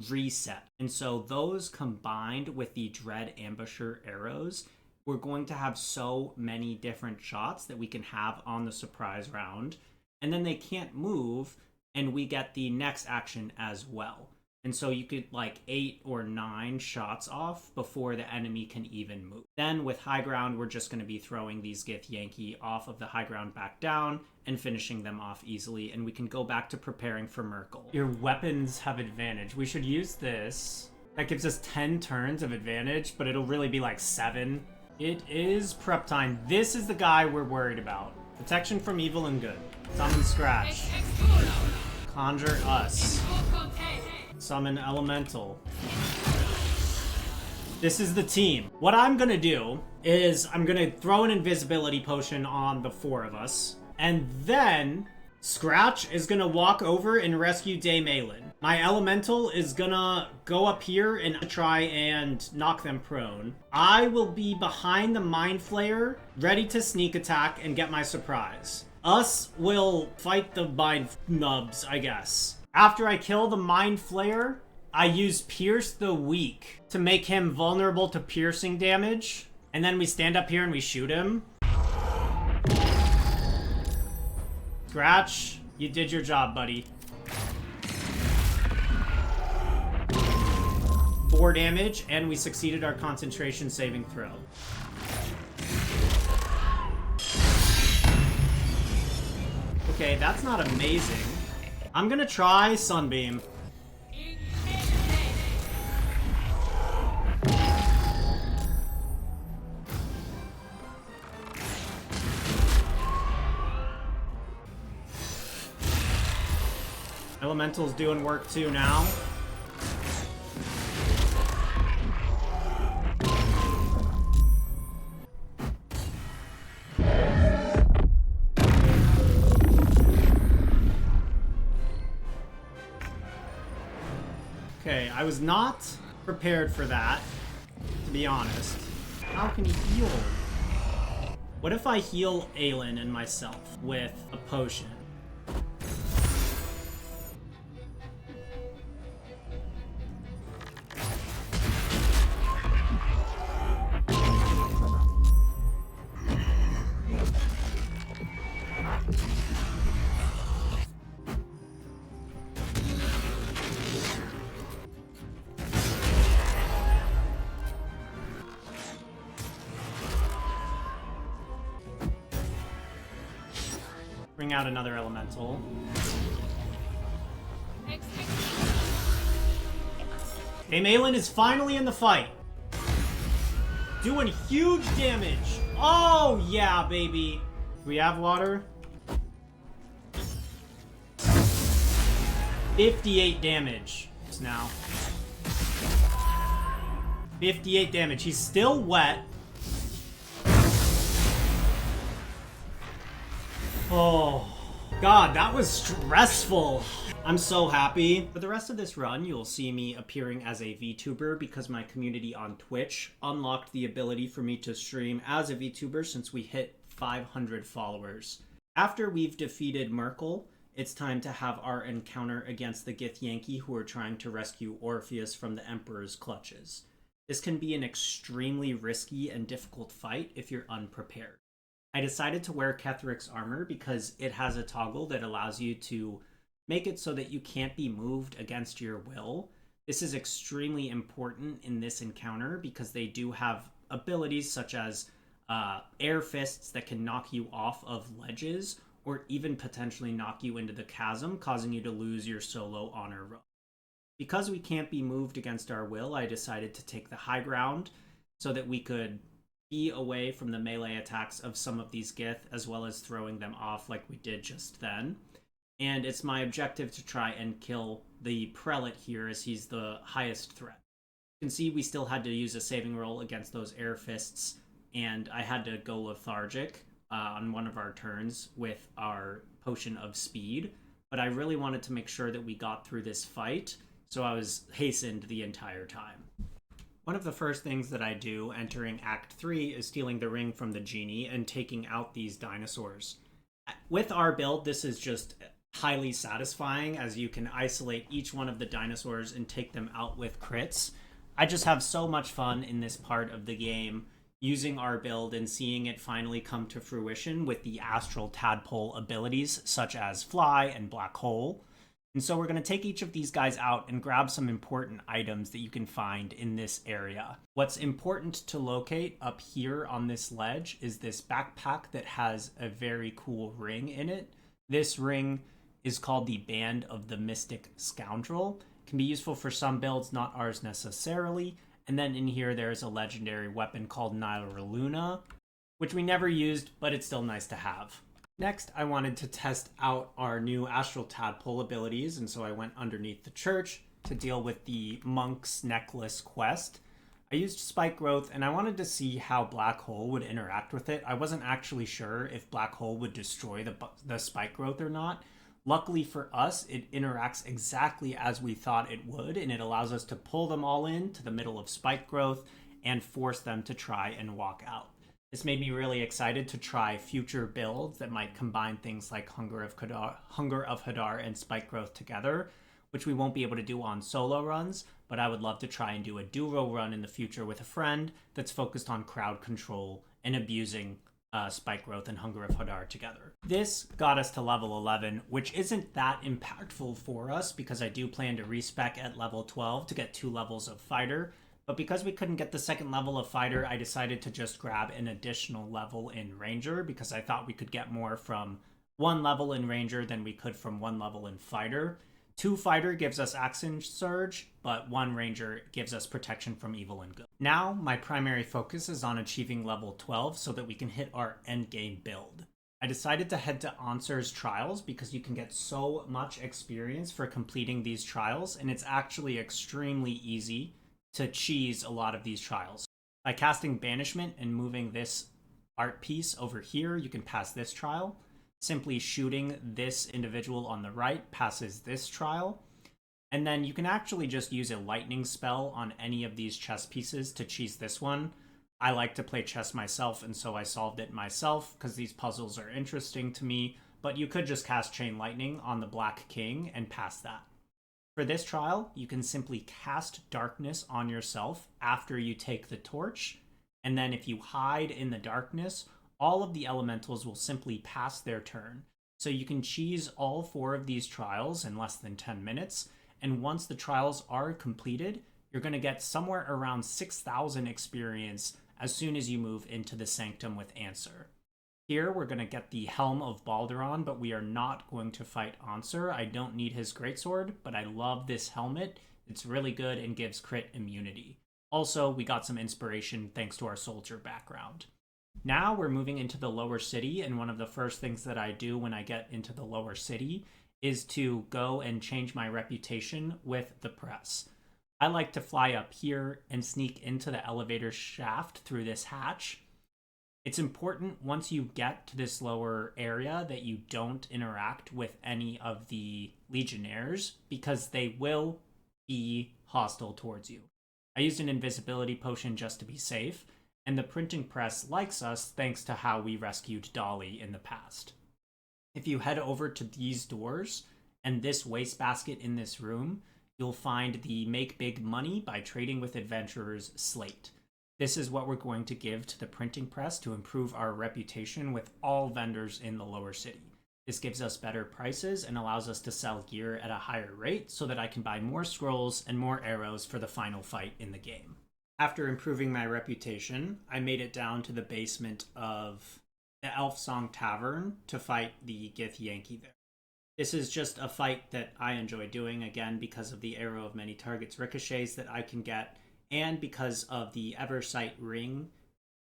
reset. And so those combined with the Dread Ambusher arrows, we're going to have so many different shots that we can have on the surprise round. And then they can't move, and we get the next action as well. And so you could like 8 or 9 shots off before the enemy can even move. Then with high ground, we're just going to be throwing these Gith Yankee off of the high ground back down and finishing them off easily. And we can go back to preparing for Myrkul. Your weapons have advantage. We should use this. That gives us 10 turns of advantage, but it'll really be like 7. It is prep time. This is the guy we're worried about. Protection from evil and good. Summon Scratch. Conjure us. Summon Elemental. This is the team. What I'm gonna do is I'm gonna throw an invisibility potion on the 4 of us, and then Scratch is gonna walk over and rescue Dame Aelin. My Elemental is gonna go up here and try and knock them prone. I will be behind the Mind Flayer, ready to sneak attack and get my surprise. Us will fight the Mind Nubs, I guess. After I kill the Mind Flayer, I use Pierce the Weak to make him vulnerable to piercing damage. And then we stand up here and we shoot him. Scratch, you did your job, buddy. 4 damage, and we succeeded our concentration saving throw. Okay, that's not amazing. I'm gonna try Sunbeam. Elemental's doing work too now. Okay, I was not prepared for that, to be honest. How can he heal? What if I heal Aelin and myself with a potion? Bring out another elemental. Okay, Malin is finally in the fight. Doing huge damage. Oh, yeah, baby. We have water. 58 damage now. 58 damage. He's still wet. Oh, God, that was stressful. I'm so happy. For the rest of this run, you'll see me appearing as a VTuber because my community on Twitch unlocked the ability for me to stream as a VTuber since we hit 500 followers. After we've defeated Myrkul, it's time to have our encounter against the Githyanki who are trying to rescue Orpheus from the Emperor's clutches. This can be an extremely risky and difficult fight if you're unprepared. I decided to wear Ketheric's armor because it has a toggle that allows you to make it so that you can't be moved against your will. This is extremely important in this encounter because they do have abilities such as air fists that can knock you off of ledges or even potentially knock you into the chasm, causing you to lose your solo honor roll. Because we can't be moved against our will, I decided to take the high ground so that we could be away from the melee attacks of some of these Gith, as well as throwing them off like we did just then. And it's my objective to try and kill the Prelate here, as he's the highest threat. You can see we still had to use a saving roll against those air fists, and I had to go lethargic on one of our turns with our potion of speed, but I really wanted to make sure that we got through this fight, so I was hastened the entire time. One of the first things that I do entering Act 3 is stealing the ring from the genie and taking out these dinosaurs. With our build, this is just highly satisfying as you can isolate each one of the dinosaurs and take them out with crits. I just have so much fun in this part of the game using our build and seeing it finally come to fruition with the astral tadpole abilities such as fly and black hole. And so we're going to take each of these guys out and grab some important items that you can find in this area. What's important to locate up here on this ledge is this backpack that has a very cool ring in it. This ring is called the Band of the Mystic Scoundrel. It can be useful for some builds, not ours necessarily. And then in here there's a legendary weapon called Nautiloid, which we never used, but it's still nice to have. Next, I wanted to test out our new Astral Tadpole abilities, and so I went underneath the church to deal with the Monk's Necklace quest. I used Spike Growth, and I wanted to see how Black Hole would interact with it. I wasn't actually sure if Black Hole would destroy the Spike Growth or not. Luckily for us, it interacts exactly as we thought it would, and it allows us to pull them all in to the middle of Spike Growth and force them to try and walk out. This made me really excited to try future builds that might combine things like Hunger of Hadar and Spike Growth together, which we won't be able to do on solo runs, but I would love to try and do a duo run in the future with a friend that's focused on crowd control and abusing Spike Growth and Hunger of Hadar together. This got us to level 11, which isn't that impactful for us because I do plan to respec at level 12 to get 2 levels of fighter. But because we couldn't get the second level of fighter, I decided to just grab an additional level in ranger because I thought we could get more from 1 level in ranger than we could from 1 level in fighter. 2 fighter gives us action surge, but 1 ranger gives us protection from evil and good. Now, my primary focus is on achieving level 12 so that we can hit our endgame build. I decided to head to Ansur's trials because you can get so much experience for completing these trials, and it's actually extremely easy to cheese a lot of these trials. By casting Banishment and moving this art piece over here, you can pass this trial. Simply shooting this individual on the right passes this trial. And then you can actually just use a lightning spell on any of these chess pieces to cheese this one. I like to play chess myself, and so I solved it myself because these puzzles are interesting to me, but you could just cast Chain Lightning on the Black King and pass that. For this trial, you can simply cast Darkness on yourself after you take the torch, and then if you hide in the darkness, all of the elementals will simply pass their turn. So you can cheese all 4 of these trials in less than 10 minutes, and once the trials are completed, you're going to get somewhere around 6,000 experience as soon as you move into the Sanctum with Ansur. Here, we're going to get the Helm of Balduran, but we are not going to fight Ansur. I don't need his greatsword, but I love this helmet. It's really good and gives crit immunity. Also, we got some inspiration thanks to our soldier background. Now we're moving into the lower city, and one of the first things that I do when I get into the lower city is to go and change my reputation with the press. I like to fly up here and sneak into the elevator shaft through this hatch. It's important once you get to this lower area that you don't interact with any of the legionnaires because they will be hostile towards you. I used an invisibility potion just to be safe, and the printing press likes us thanks to how we rescued Dolly in the past. If you head over to these doors and this wastebasket in this room, you'll find the Make Big Money by Trading with Adventurers slate. This is what we're going to give to the printing press to improve our reputation with all vendors in the lower city. This gives us better prices and allows us to sell gear at a higher rate so that I can buy more scrolls and more arrows for the final fight in the game. After improving my reputation, I made it down to the basement of the Elf Song Tavern to fight the Githyanki there. This is just a fight that I enjoy doing, again, because of the arrow of many targets ricochets that I can get, and because of the Eversight Ring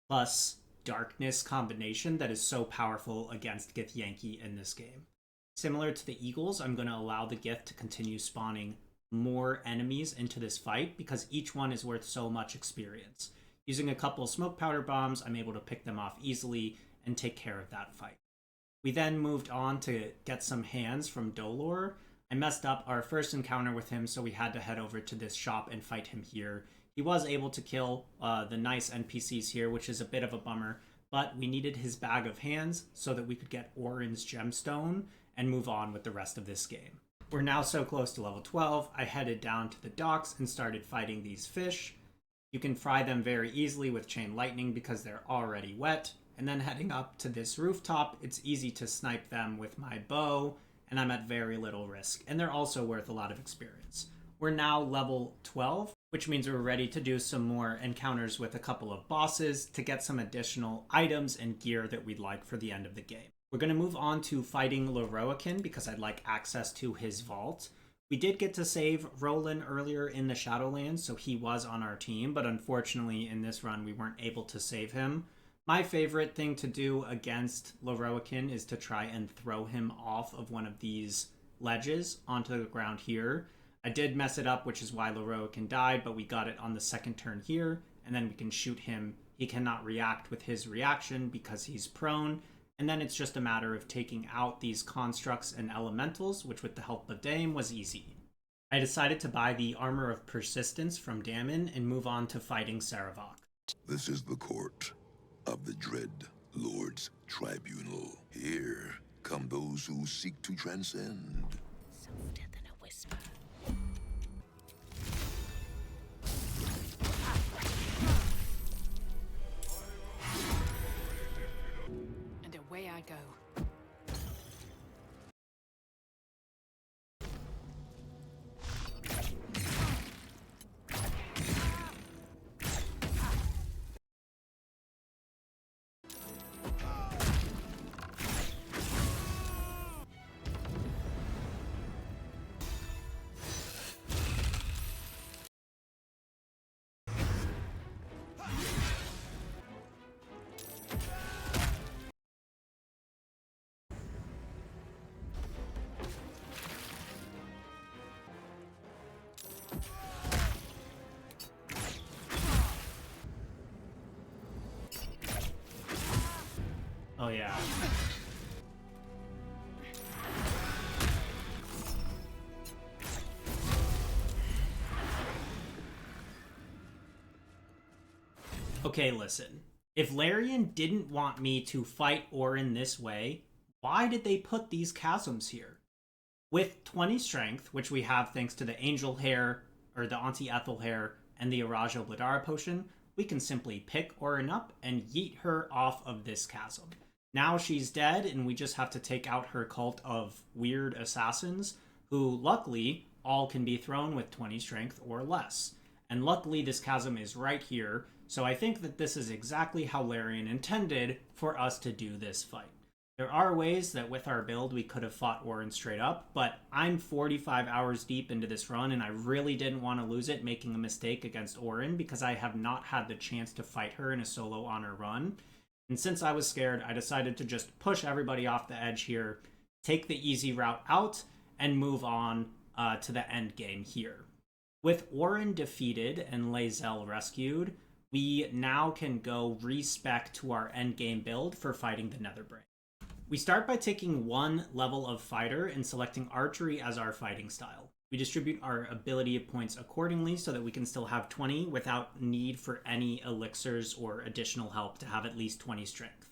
plus Darkness combination that is so powerful against Githyanki in this game. Similar to the Eagles, I'm going to allow the Gith to continue spawning more enemies into this fight because each one is worth so much experience. Using a couple smoke powder bombs, I'm able to pick them off easily and take care of that fight. We then moved on to get some hands from Dolor. I messed up our first encounter with him, so we had to head over to this shop and fight him here. He was able to kill the nice NPCs here, which is a bit of a bummer, but we needed his bag of hands so that we could get Orin's gemstone and move on with the rest of this game. We're now so close to level 12, I headed down to the docks and started fighting these fish. You can fry them very easily with Chain Lightning because they're already wet. And then heading up to this rooftop, it's easy to snipe them with my bow, and I'm at very little risk. And they're also worth a lot of experience. We're now level 12, which means we're ready to do some more encounters with a couple of bosses to get some additional items and gear that we'd like for the end of the game. We're going to move on to fighting Lorroakin because I'd like access to his vault. We did get to save Roland earlier in the Shadowlands, so he was on our team, but unfortunately in this run we weren't able to save him. My favorite thing to do against Lorroakin is to try and throw him off of one of these ledges onto the ground here. I did mess it up, which is why Lorroakin died, but we got it on the second turn here, and then we can shoot him. He cannot react with his reaction because he's prone, and then it's just a matter of taking out these constructs and elementals, which with the help of Dame was easy. I decided to buy the Armor of Persistence from Dammon and move on to fighting Saravok. This is the court of the Dread Lord's Tribunal. Here come those who seek to transcend. Softer than a whisper. And away I go. Oh yeah. Okay, listen. If Larian didn't want me to fight Orin this way, why did they put these chasms here? With 20 strength, which we have thanks to the Angel Hair, or the Auntie Ethel Hair, and the Arajo Bladara potion, we can simply pick Orin up and yeet her off of this chasm. Now she's dead, and we just have to take out her cult of weird assassins, who, luckily, all can be thrown with 20 strength or less. And luckily, this chasm is right here, so I think that this is exactly how Larian intended for us to do this fight. There are ways that with our build we could have fought Orin straight up, but I'm 45 hours deep into this run and I really didn't want to lose it making a mistake against Orin because I have not had the chance to fight her in a solo honor run. And since I was scared, I decided to just push everybody off the edge here, take the easy route out, and move on to the end game here. With Orin defeated and Lae'zel rescued, we now can go respec to our end game build for fighting the Nether Brain. We start by taking one level of fighter and selecting archery as our fighting style. We distribute our ability points accordingly so that we can still have 20 without need for any elixirs or additional help to have at least 20 strength.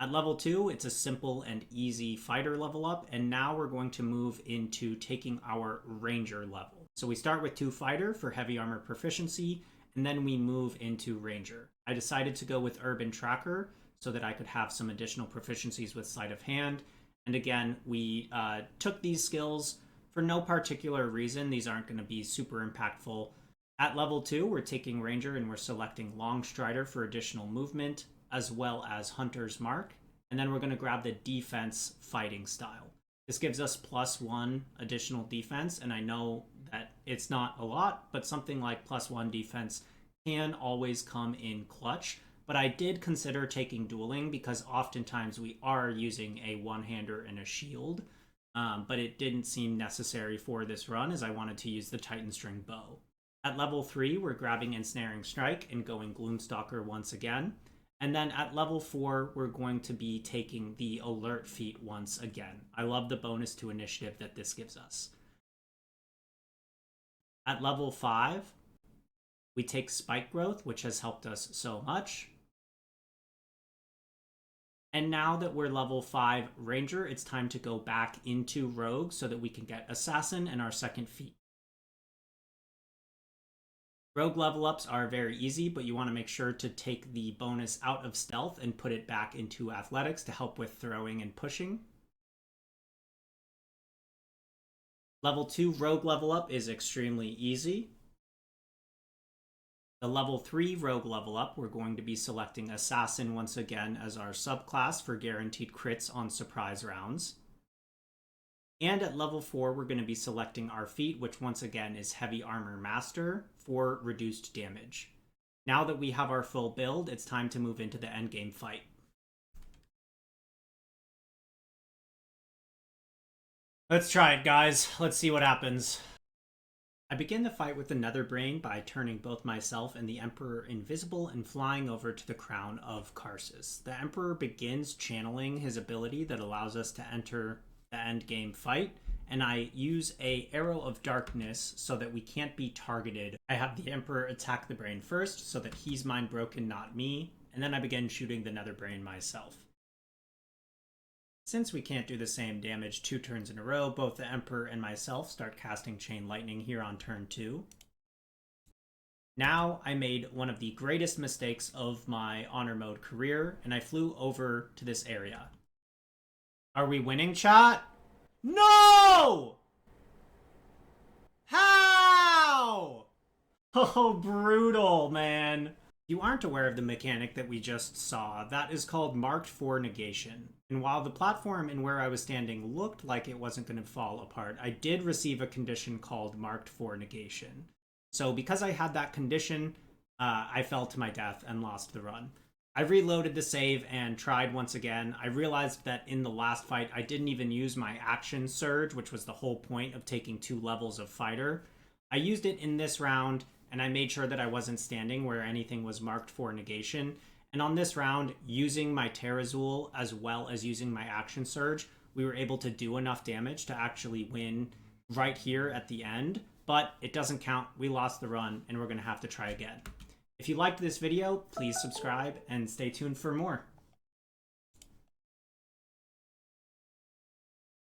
At level 2, it's a simple and easy fighter level up, and now we're going to move into taking our ranger level. So we start with 2 fighter for heavy armor proficiency, and then we move into ranger. I decided to go with urban tracker so that I could have some additional proficiencies with sleight of hand. And again, we took these skills for no particular reason. These aren't going to be super impactful. At level 2, we're taking ranger and we're selecting long strider for additional movement, as well as hunter's mark. And then we're going to grab the defense fighting style. This gives us +1 additional defense, and I know that it's not a lot, but something like +1 defense can always come in clutch. But I did consider taking dueling because oftentimes we are using a one-hander and a shield, but it didn't seem necessary for this run as I wanted to use the Titan String bow. At level 3, we're grabbing Ensnaring Strike and going Gloomstalker once again. And then at level 4, we're going to be taking the Alert feat once again. I love the bonus to initiative that this gives us. At level 5, we take Spike Growth, which has helped us so much. And now that we're level 5 Ranger, it's time to go back into Rogue so that we can get Assassin and our second feat. Rogue level ups are very easy, but you want to make sure to take the bonus out of Stealth and put it back into Athletics to help with throwing and pushing. Level 2 Rogue level up is extremely easy. The level 3 Rogue level up, we're going to be selecting Assassin once again as our subclass for guaranteed crits on surprise rounds. And at level 4, we're going to be selecting our feat, which once again is Heavy Armor Master for reduced damage. Now that we have our full build, it's time to move into the endgame fight. Let's try it, guys. Let's see what happens. I begin the fight with the Nether Brain by turning both myself and the Emperor invisible and flying over to the crown of Karsus. The Emperor begins channeling his ability that allows us to enter the endgame fight, and I use a Arrow of Darkness so that we can't be targeted. I have the Emperor attack the Brain first so that he's mind broken, not me, and then I begin shooting the Nether Brain myself. Since we can't do the same damage 2 turns in a row, both the Emperor and myself start casting Chain Lightning here on turn 2. Now I made one of the greatest mistakes of my Honor Mode career, and I flew over to this area. Are we winning, chat? No! How? Oh, brutal, man. You aren't aware of the mechanic that we just saw. That is called Marked for Negation. And while the platform and where I was standing looked like it wasn't going to fall apart, I did receive a condition called Marked for Negation. So because I had that condition, I fell to my death and lost the run. I reloaded the save and tried once again. I realized that in the last fight, I didn't even use my action surge, which was the whole point of taking 2 levels of fighter. I used it in this round, and I made sure that I wasn't standing where anything was marked for negation. And on this round, using my Terrazul as well as using my action surge, we were able to do enough damage to actually win right here at the end. But it doesn't count. We lost the run, and we're going to have to try again. If you liked this video, please subscribe and stay tuned for more.